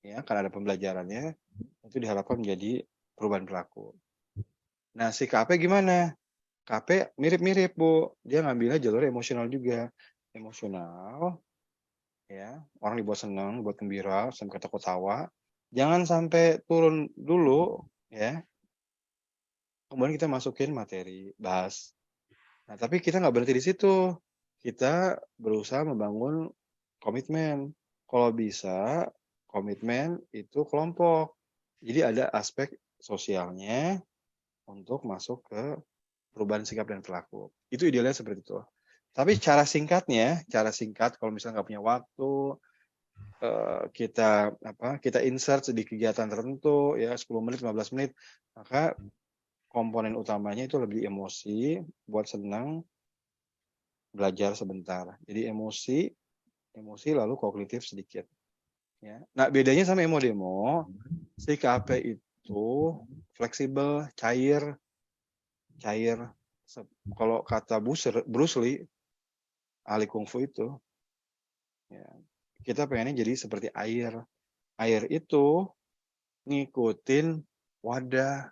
Speaker 3: ya, karena ada pembelajarannya, itu diharapkan menjadi perubahan perilaku. Nah, si KP gimana? KP mirip-mirip, Bu. Dia ngambilnya jalur emosional juga. Emosional, ya, orang dibuat senang, dibuat gembira, sampai ketawa-tawa. Jangan sampai turun dulu, ya. Kemudian kita masukin materi, bahas. Nah, tapi kita nggak berhenti di situ. Kita berusaha membangun komitmen. Kalau bisa, komitmen itu kelompok. Jadi ada aspek sosialnya untuk masuk ke perubahan sikap dan perilaku. Itu idealnya seperti itu. Tapi cara singkat kalau misalnya nggak punya waktu, kita insert di kegiatan tertentu ya 10 menit, 15 menit, maka komponen utamanya itu lebih emosi, buat senang, belajar sebentar. Jadi emosi lalu kognitif sedikit. Ya. Nah, bedanya sama emo demo, si KP itu fleksibel, cair, kalau kata Bruce Lee, ahli kungfu itu, ya, kita pengennya jadi seperti air. Air itu ngikutin wadah.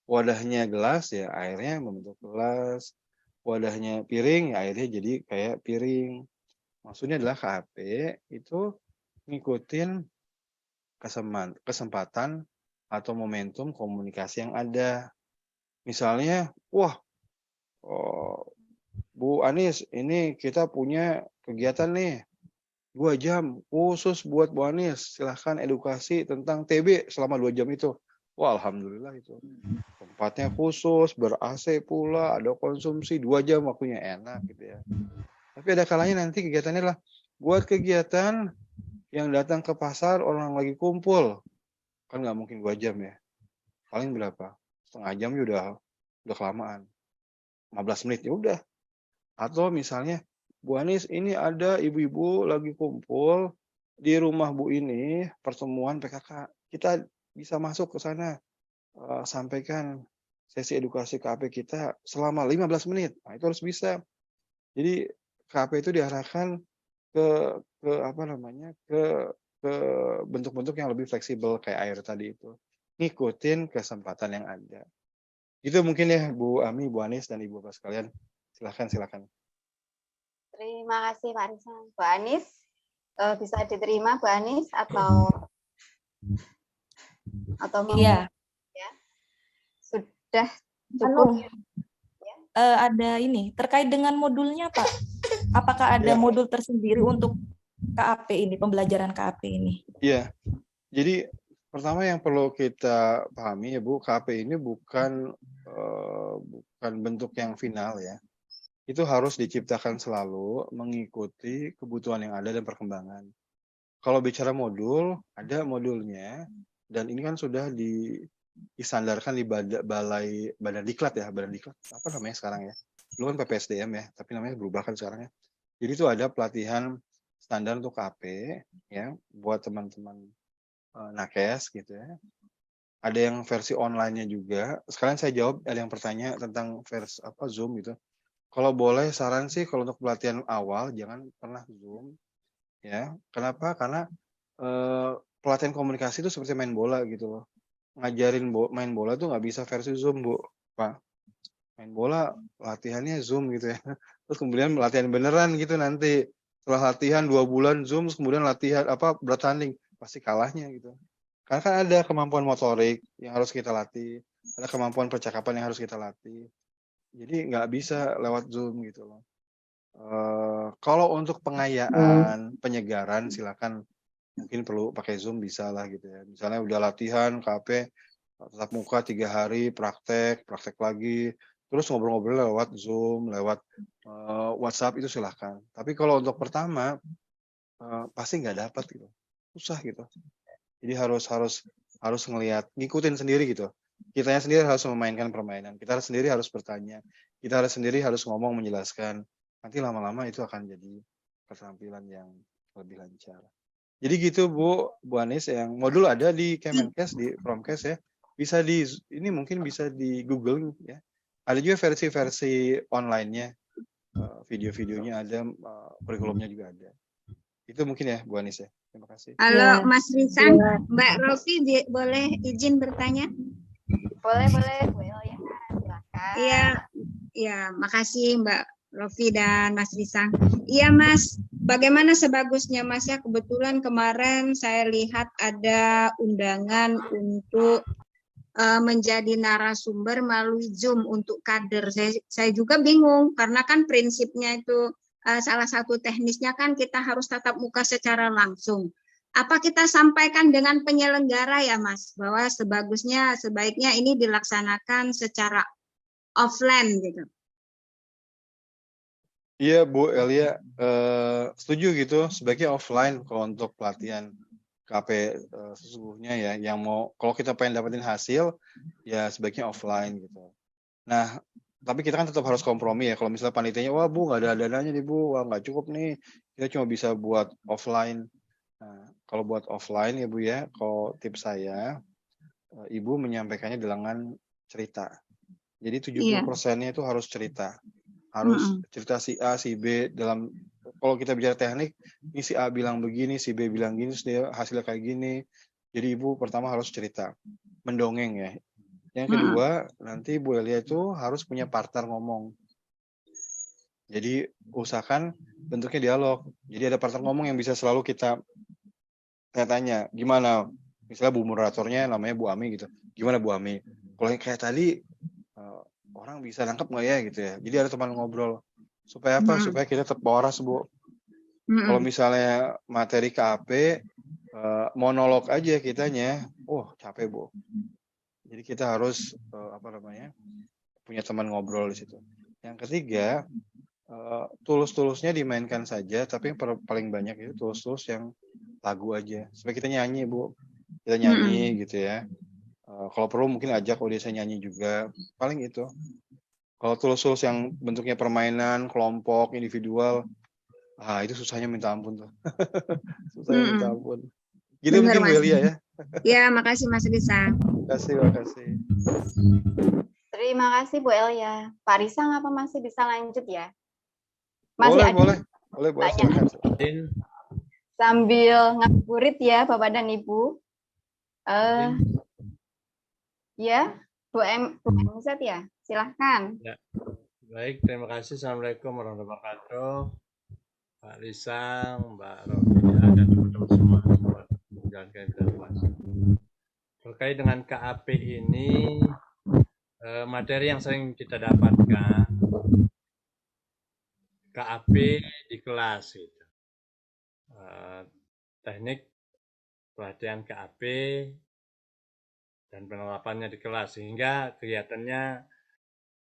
Speaker 3: Wadahnya gelas ya airnya membentuk gelas. Wadahnya piring ya airnya jadi kayak piring. Maksudnya adalah KAP itu ngikutin kesempatan atau momentum komunikasi yang ada. Misalnya, wah, Bu Anies, ini kita punya kegiatan nih, 2 jam khusus buat Bu Anies. Silahkan edukasi tentang TB selama 2 jam itu. Wah, alhamdulillah itu. Tempatnya khusus, ber-AC pula, ada konsumsi 2 jam waktunya enak gitu ya. Tapi ada kalanya nanti kegiatannya adalah buat kegiatan yang datang ke pasar orang lagi kumpul. Kan nggak mungkin 2 jam ya. Paling berapa? Setengah jam udah kelamaan. 15 menit ya udah. Atau misalnya, Bu Anies ini ada ibu-ibu lagi kumpul di rumah Bu ini, pertemuan PKK. Kita bisa masuk ke sana, sampaikan sesi edukasi KAP kita selama 15 menit. Nah, itu harus bisa. Jadi KAP itu diarahkan ke bentuk-bentuk yang lebih fleksibel kayak air tadi itu. Ngikutin kesempatan yang ada. Itu mungkin ya Bu Ami, Bu Anies, dan Ibu Bapak sekalian. Silakan.
Speaker 1: Terima kasih Pak Arisan. Bu Anies, bisa diterima Bu Anies atau mau?
Speaker 4: Iya.
Speaker 1: Ya. Sudah cukup.
Speaker 4: Ada ini terkait dengan modulnya Pak. Apakah ada modul tersendiri untuk KAP ini, pembelajaran KAP ini?
Speaker 3: Iya. Jadi pertama yang perlu kita pahami ya Bu, KAP ini bukan bentuk yang final ya. Itu harus diciptakan selalu mengikuti kebutuhan yang ada dan perkembangan. Kalau bicara modul, ada modulnya, dan ini kan sudah disandarkan di Badan Diklat ya, Badan Diklat, apa namanya sekarang ya? Dulu kan PPSDM ya, tapi namanya berubah kan sekarang ya. Jadi itu ada pelatihan standar untuk KAP ya, buat teman-teman nakes gitu ya. Ada yang versi online-nya juga. Sekalian saya jawab, ada yang bertanya tentang versi Zoom gitu. Kalau boleh saran sih kalau untuk pelatihan awal jangan pernah Zoom ya. Kenapa? Karena pelatihan komunikasi itu seperti main bola gitu loh. Ngajarin main bola tuh nggak bisa versi Zoom, Bu. Pak. Main bola latihannya Zoom gitu ya. Terus kemudian latihan beneran gitu nanti. Setelah latihan 2 bulan Zoom, kemudian latihan bertanding, pasti kalahnya gitu. Karena kan ada kemampuan motorik yang harus kita latih, ada kemampuan percakapan yang harus kita latih. Jadi nggak bisa lewat Zoom gitu loh. Kalau untuk pengayaan, penyegaran, silakan mungkin perlu pakai Zoom bisa lah gitu ya. Misalnya udah latihan KP tatap muka 3 hari, praktek lagi, terus ngobrol-ngobrol lewat Zoom, lewat WhatsApp itu silahkan. Tapi kalau untuk pertama pasti nggak dapat gitu, susah gitu. Jadi harus ngikutin sendiri gitu. Kitanya sendiri harus memainkan permainan. Kita sendiri harus bertanya. Kita sendiri harus ngomong, menjelaskan. Nanti lama-lama itu akan jadi keterampilan yang lebih lancar. Jadi gitu Bu Anies, yang modul ada di Kemenkes, di Promkes ya. Ini mungkin bisa di Google ya. Ada juga versi online-nya. Video-videonya ada, kurikulumnya juga ada. Itu mungkin ya Bu Anies ya. Terima kasih.
Speaker 2: Halo Mas Risan, Mbak Rofi boleh izin bertanya?
Speaker 1: Boleh Bu Elia, silakan.
Speaker 2: Iya, makasih Mbak Rofi dan Mas Risan. Iya Mas, bagaimana sebagusnya Mas ya? Kebetulan kemarin saya lihat ada undangan untuk menjadi narasumber melalui Zoom untuk kader. Saya juga bingung karena kan prinsipnya itu salah satu teknisnya kan kita harus tatap muka secara langsung. Apa kita sampaikan dengan penyelenggara ya Mas, bahwa sebaiknya ini dilaksanakan secara offline gitu?
Speaker 3: Iya Bu Elia, setuju gitu, sebaiknya offline kalau untuk pelatihan KP sesungguhnya ya, yang kalau kita pengen dapetin hasil, ya sebaiknya offline gitu. Nah, tapi kita kan tetap harus kompromi ya, kalau misalnya panitianya, wah Bu nggak ada dananya nih Bu, wah nggak cukup nih, kita cuma bisa buat offline. Nah, kalau buat offline ya Bu ya, kalau tips saya, Ibu menyampaikannya dengan cerita. Jadi
Speaker 2: Iya.
Speaker 3: 70%-nya itu harus cerita. Harus cerita si A, si B dalam, kalau kita bicara teknik, ini si A bilang begini, si B bilang gini, terus dia hasilnya kayak gini. Jadi ibu pertama harus cerita, mendongeng ya. Yang kedua, nanti Bu Elia itu harus punya partner ngomong. Jadi usahakan bentuknya dialog. Jadi ada partner ngomong yang bisa selalu kita tanya, gimana? Misalnya Bu moderatornya namanya Bu Ami gitu. Gimana Bu Ami? Kalau yang kayak tadi, orang bisa nangkep nggak ya gitu ya. Jadi ada teman ngobrol. Supaya apa? Supaya kita tetap waras, Bu. Kalau misalnya materi KAP, monolog aja kitanya, capek, Bu. Jadi kita harus punya teman ngobrol di situ. Yang ketiga, tulus-tulusnya dimainkan saja, tapi yang paling banyak itu tulus-tulus yang lagu aja. Supaya kita nyanyi, Bu. Kita nyanyi gitu ya. Kalau perlu mungkin ajak audiens nyanyi juga. Paling itu. Kalau tulus-tulus yang bentuknya permainan, kelompok, individual, itu susahnya minta ampun tuh. Susahnya minta ampun. Gitu
Speaker 2: Benar,
Speaker 3: mungkin Bu
Speaker 2: Mas.
Speaker 3: Elia ya.
Speaker 2: Ya, makasih Mas Risang.
Speaker 3: Makasih.
Speaker 1: Terima kasih Bu Elia. Pak Risang apa masih bisa lanjut ya? Masih
Speaker 3: Boleh, silakan.
Speaker 1: Sambil ngabuburit ya Bapak dan Ibu. Ya, Bu MZ ya, silahkan.
Speaker 5: Ya. Baik, terima kasih. Assalamualaikum warahmatullahi wabarakatuh. Pak Risang, Mbak Rovia, dan teman-teman semua menjalankan ibadah puasa. Terkait dengan KAP ini, materi yang sering kita dapatkan, KAP di kelas. Gitu. Teknik pelatihan KAP dan penerapannya di kelas, sehingga kegiatannya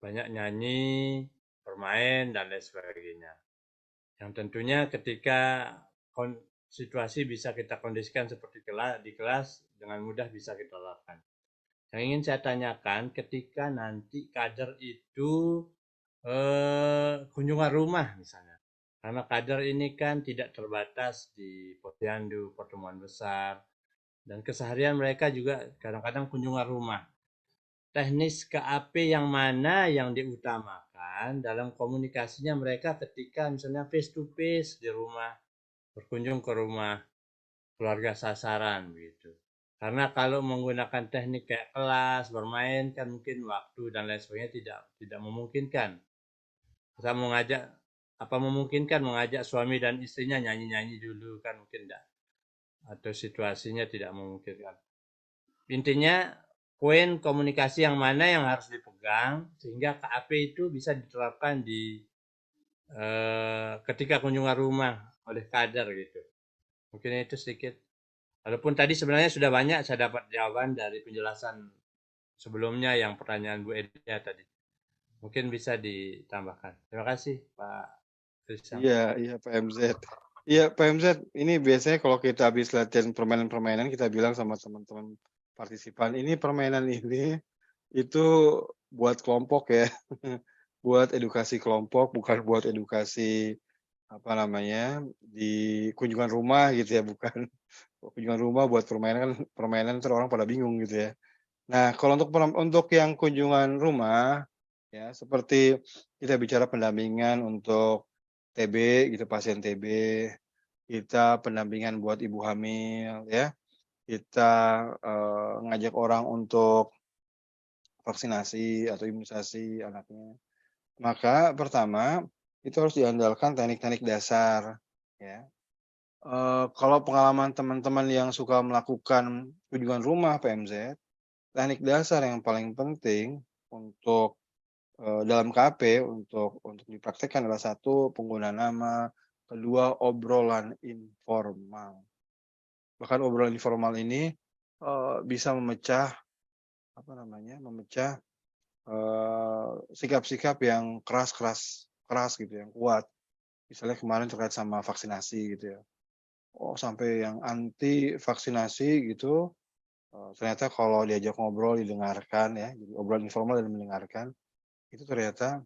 Speaker 5: banyak nyanyi, bermain, dan lain sebagainya. Yang tentunya ketika situasi bisa kita kondisikan seperti di kelas, dengan mudah bisa kita lakukan. Yang ingin saya tanyakan, ketika nanti kader itu kunjungan rumah misalnya, karena kader ini kan tidak terbatas di posyandu, pertemuan besar, dan keseharian mereka juga kadang-kadang kunjungan rumah. Teknis KAP yang mana yang diutamakan dalam komunikasinya mereka ketika misalnya face to face di rumah, berkunjung ke rumah keluarga sasaran gitu. Karena kalau menggunakan teknik kayak kelas, bermain kan mungkin waktu dan lain sebagainya tidak memungkinkan. Kita memungkinkan mengajak suami dan istrinya nyanyi-nyanyi dulu kan mungkin enggak. Atau situasinya tidak memungkinkan. Intinya poin komunikasi yang mana yang harus dipegang sehingga KAP itu bisa diterapkan di ketika kunjungan rumah oleh kader gitu. Mungkin itu sedikit. Walaupun tadi sebenarnya sudah banyak saya dapat jawaban dari penjelasan sebelumnya yang pertanyaan Bu Edia tadi. Mungkin bisa ditambahkan. Terima kasih Pak Trisam.
Speaker 3: Iya Pak MZ. Iya Pak MZ, ini biasanya kalau kita habis latihan permainan-permainan kita bilang sama teman-teman partisipan, ini permainan ini itu buat kelompok ya. Buat edukasi kelompok, bukan buat edukasi di kunjungan rumah gitu ya, bukan. Kunjungan rumah buat permainan ntar orang pada bingung gitu ya. Nah, kalau untuk yang kunjungan rumah ya, seperti kita bicara pendampingan untuk TB gitu, pasien TB, kita pendampingan buat ibu hamil ya, kita ngajak orang untuk vaksinasi atau imunisasi anaknya. Maka pertama itu harus diandalkan teknik-teknik dasar ya. Kalau pengalaman teman-teman yang suka melakukan kunjungan rumah PMZ, teknik dasar yang paling penting untuk dalam KP untuk dipraktekkan adalah 1, penggunaan nama, 2, obrolan informal. Bahkan obrolan informal ini bisa memecah sikap-sikap yang keras gitu, yang kuat. Misalnya kemarin terkait sama vaksinasi gitu ya. Sampai yang anti vaksinasi gitu, ternyata kalau diajak ngobrol didengarkan ya, jadi obrolan informal dan mendengarkan, itu ternyata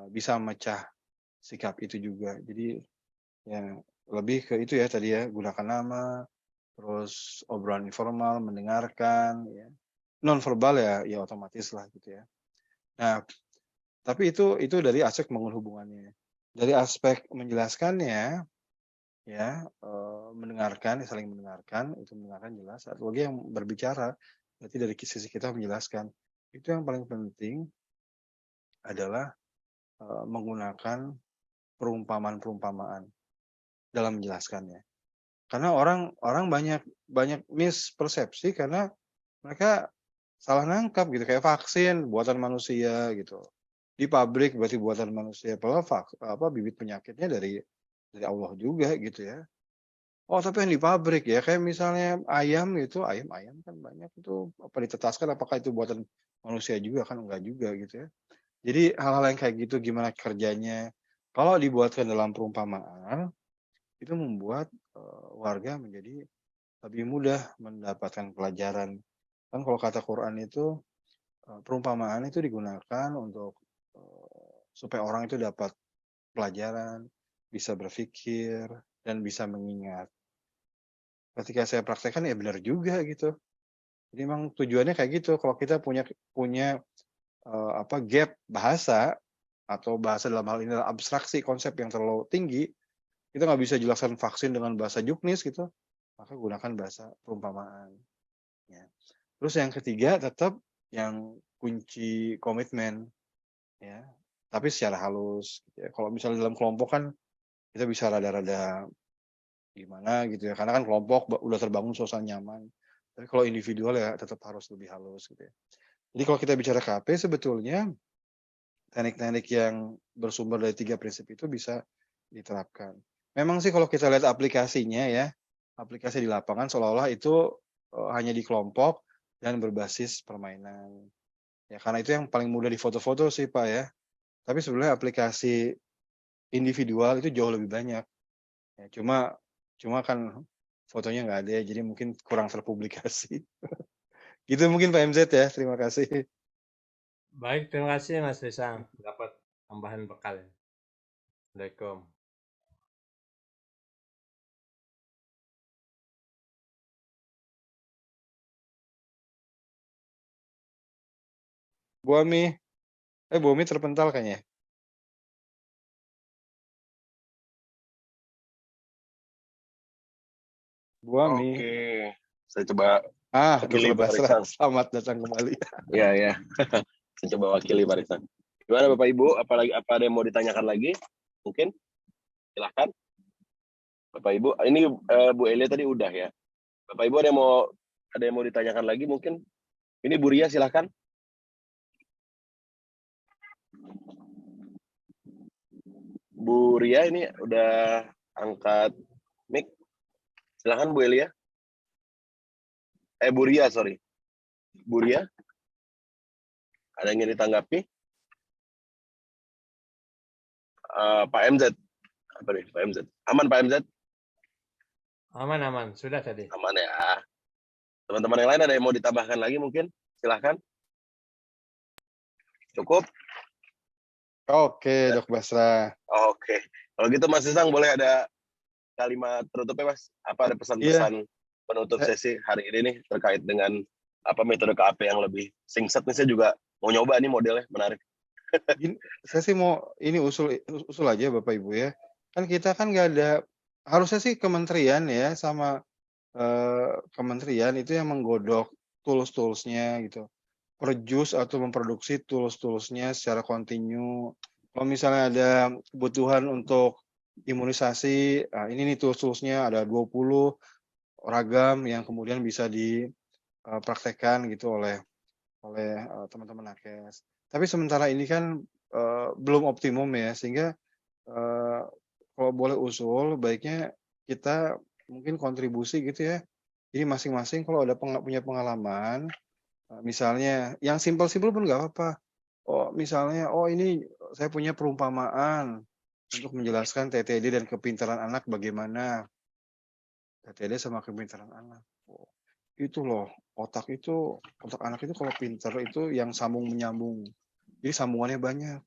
Speaker 3: bisa memecah sikap itu juga. Jadi ya lebih ke itu ya tadi ya, gunakan nama, terus obrolan informal, mendengarkan, ya. Non verbal ya otomatis lah gitu ya. Nah, tapi itu dari aspek membangun hubungannya. Dari aspek menjelaskannya, ya, mendengarkan, saling mendengarkan, itu mendengarkan jelas. Satu lagi yang berbicara, berarti dari sisi kita menjelaskan. Itu yang paling penting adalah menggunakan perumpamaan-perumpamaan dalam menjelaskannya. Karena orang banyak mispersepsi karena mereka salah nangkap gitu, kayak vaksin buatan manusia gitu. Di pabrik berarti buatan manusia, padahal bibit penyakitnya dari Allah juga gitu ya. Oh, tapi yang di pabrik ya, kayak misalnya ayam gitu, ayam kan banyak itu apa ditetaskan apakah itu buatan manusia juga kan enggak juga gitu ya. Jadi hal-hal yang kayak gitu gimana kerjanya, kalau dibuatkan dalam perumpamaan, itu membuat warga menjadi lebih mudah mendapatkan pelajaran. Kan kalau kata Quran itu perumpamaan itu digunakan untuk supaya orang itu dapat pelajaran, bisa berpikir, dan bisa mengingat. Ketika saya praktekkan ya benar juga gitu. Jadi memang tujuannya kayak gitu. Kalau kita punya gap bahasa atau bahasa dalam hal ini adalah abstraksi konsep yang terlalu tinggi, kita nggak bisa jelaskan vaksin dengan bahasa juknis gitu, maka gunakan bahasa perumpamaan. Ya. Terus yang ketiga tetap yang kunci komitmen, ya. Tapi secara halus. Gitu ya. Kalau misalnya dalam kelompok kan kita bisa rada-rada gimana gitu ya, karena kan kelompok udah terbangun suasana nyaman. Tapi kalau individual ya tetap harus lebih halus gitu ya. Jadi kalau kita bicara KP sebetulnya teknik-teknik yang bersumber dari 3 prinsip itu bisa diterapkan. Memang sih kalau kita lihat aplikasinya ya, aplikasi di lapangan seolah-olah itu hanya di kelompok dan berbasis permainan. Ya karena itu yang paling mudah di foto-foto sih Pak ya. Tapi sebenarnya aplikasi individual itu jauh lebih banyak. Ya, cuma kan fotonya nggak ada, jadi mungkin kurang terpublikasi. Gitu mungkin Pak MZ ya, terima kasih.
Speaker 5: Baik, terima kasih Mas Risang. Dapat tambahan bekal. Assalamualaikum.
Speaker 3: Bu Ami terpental kayaknya. Bu Ami.
Speaker 6: Oke, saya coba
Speaker 3: Dr.
Speaker 6: wakili Pak
Speaker 3: Basra,
Speaker 6: Risang.
Speaker 3: selamat datang kembali.
Speaker 6: Ya. Saya coba wakili Pak Risang. Gimana Bapak Ibu? Apa ada yang mau ditanyakan lagi? Mungkin? Silahkan. Bapak Ibu, ini Bu Elia tadi udah ya. Bapak Ibu ada yang mau ditanyakan lagi mungkin? Ini Bu Ria silahkan. Bu Ria ini udah angkat mic. Silahkan Bu Elia. Bu Ria, sorry. Bu Ria? Ada yang ingin ditanggapi? Pak MZ. Apa nih, Pak MZ? Aman Pak MZ?
Speaker 5: Aman. Sudah tadi.
Speaker 6: Aman ya. Teman-teman yang lain ada yang mau ditambahkan lagi mungkin? Silahkan. Cukup?
Speaker 3: Oke, Dok Basra.
Speaker 6: Oke. Kalau gitu Mas Isang boleh ada kalimat penutupnya Mas? Apa ada pesan-pesan penutup sesi hari ini nih terkait dengan metode KAP yang lebih singset nih? Saya juga mau nyoba nih modelnya, menarik.
Speaker 3: Saya sih mau ini usul aja Bapak Ibu ya. Kan kita kan nggak ada, harusnya sih kementerian ya sama kementerian itu yang menggodok tools-toolsnya gitu. Produce atau memproduksi tools-toolsnya secara kontinu. Kalau misalnya ada kebutuhan untuk imunisasi, ini nih tools-toolsnya ada 20 ragam yang kemudian bisa dipraktekkan gitu oleh teman-teman nakes. Tapi sementara ini kan belum optimum ya, sehingga kalau boleh usul baiknya kita mungkin kontribusi gitu ya. Jadi masing-masing kalau ada punya pengalaman, misalnya yang simpel-simpel pun nggak apa-apa. Misalnya, ini saya punya perumpamaan untuk menjelaskan TTD dan kepintaran anak bagaimana. TTD sama kepintaran anak. Itu loh, otak anak itu kalau pintar itu yang sambung menyambung. Jadi sambungannya banyak.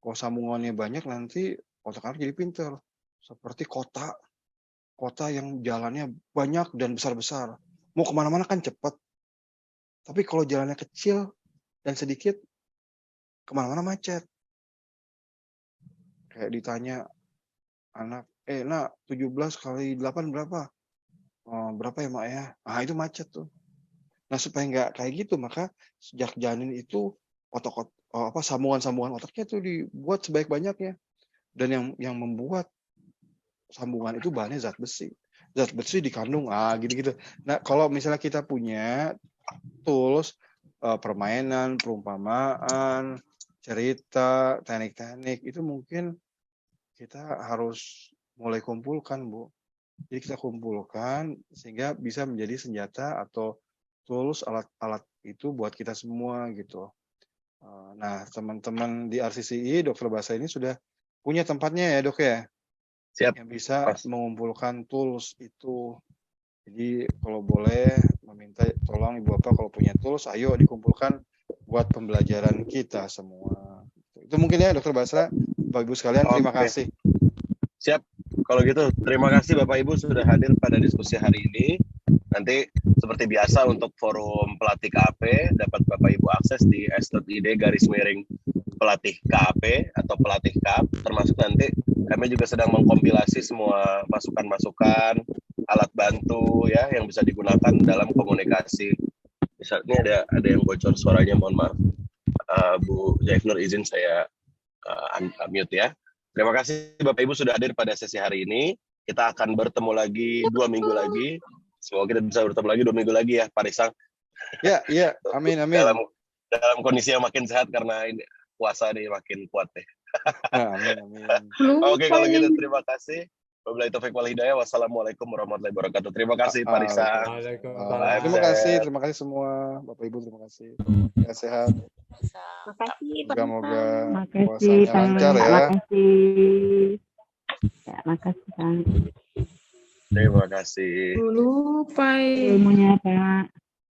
Speaker 3: Kalau sambungannya banyak nanti otak anak jadi pintar. Seperti kota yang jalannya banyak dan besar-besar. Mau kemana-mana kan cepat. Tapi kalau jalannya kecil dan sedikit, kemana-mana macet. Kayak ditanya anak, nak 17 kali 8 berapa? Berapa ya mak ya? Ah itu macet tuh. Nah supaya nggak kayak gitu, maka sejak janin itu sambungan-sambungan otaknya tuh dibuat sebaik-banyaknya. Dan yang membuat sambungan itu bahannya zat besi. Zat besi dikandung gitu-gitu. Nah kalau misalnya kita punya tools permainan, perumpamaan, cerita, teknik-teknik itu mungkin kita harus mulai kumpulkan, Bu. Jadi kita kumpulkan sehingga bisa menjadi senjata atau tools alat-alat itu buat kita semua gitu. Nah, teman-teman di RCCI Dokter Bahasa ini sudah punya tempatnya ya, Dok ya?
Speaker 6: Siap.
Speaker 3: Yang bisa
Speaker 6: Mas.
Speaker 3: mengumpulkan tools itu. Jadi kalau boleh meminta tolong Ibu Bapak kalau punya tools, ayo dikumpulkan buat pembelajaran kita semua. Itu mungkin ya Dokter Basra, Bapak Ibu sekalian, terima kasih.
Speaker 6: Siap. Kalau gitu, terima kasih Bapak Ibu sudah hadir pada diskusi hari ini. Nanti seperti biasa untuk forum pelatih KAP dapat Bapak Ibu akses di s.id/pelatih KAP atau pelatih KAP, termasuk nanti kami juga sedang mengkompilasi semua masukan-masukan, alat bantu ya yang bisa digunakan dalam komunikasi. Misalnya ada yang bocor suaranya, mohon maaf. Bu Jaifnur izin saya unmute ya. Terima kasih Bapak Ibu sudah hadir pada sesi hari ini. Kita akan bertemu lagi 2 minggu lagi. Semoga kita bisa bertemu lagi 2 minggu lagi ya, Pak Risang.
Speaker 3: Ya, amin.
Speaker 6: Dalam kondisi yang makin sehat karena ini puasa nih makin kuat deh.
Speaker 3: Amin.
Speaker 6: Oke, kalau gitu terima kasih. Wabillahi taufiq wal hidayah. Wassalamualaikum warahmatullahi wabarakatuh. Terima kasih Pak Risang.
Speaker 3: Terima kasih semua Bapak Ibu, terima kasih. Ya, sehat.
Speaker 2: Terima kasih Pak
Speaker 3: Semoga
Speaker 7: Makasih,
Speaker 3: puasanya lancar ya.
Speaker 7: Makasih. Ya, makasih, Kang.
Speaker 6: Terima kasih.
Speaker 2: Lupa
Speaker 7: Ilmunya, Pak.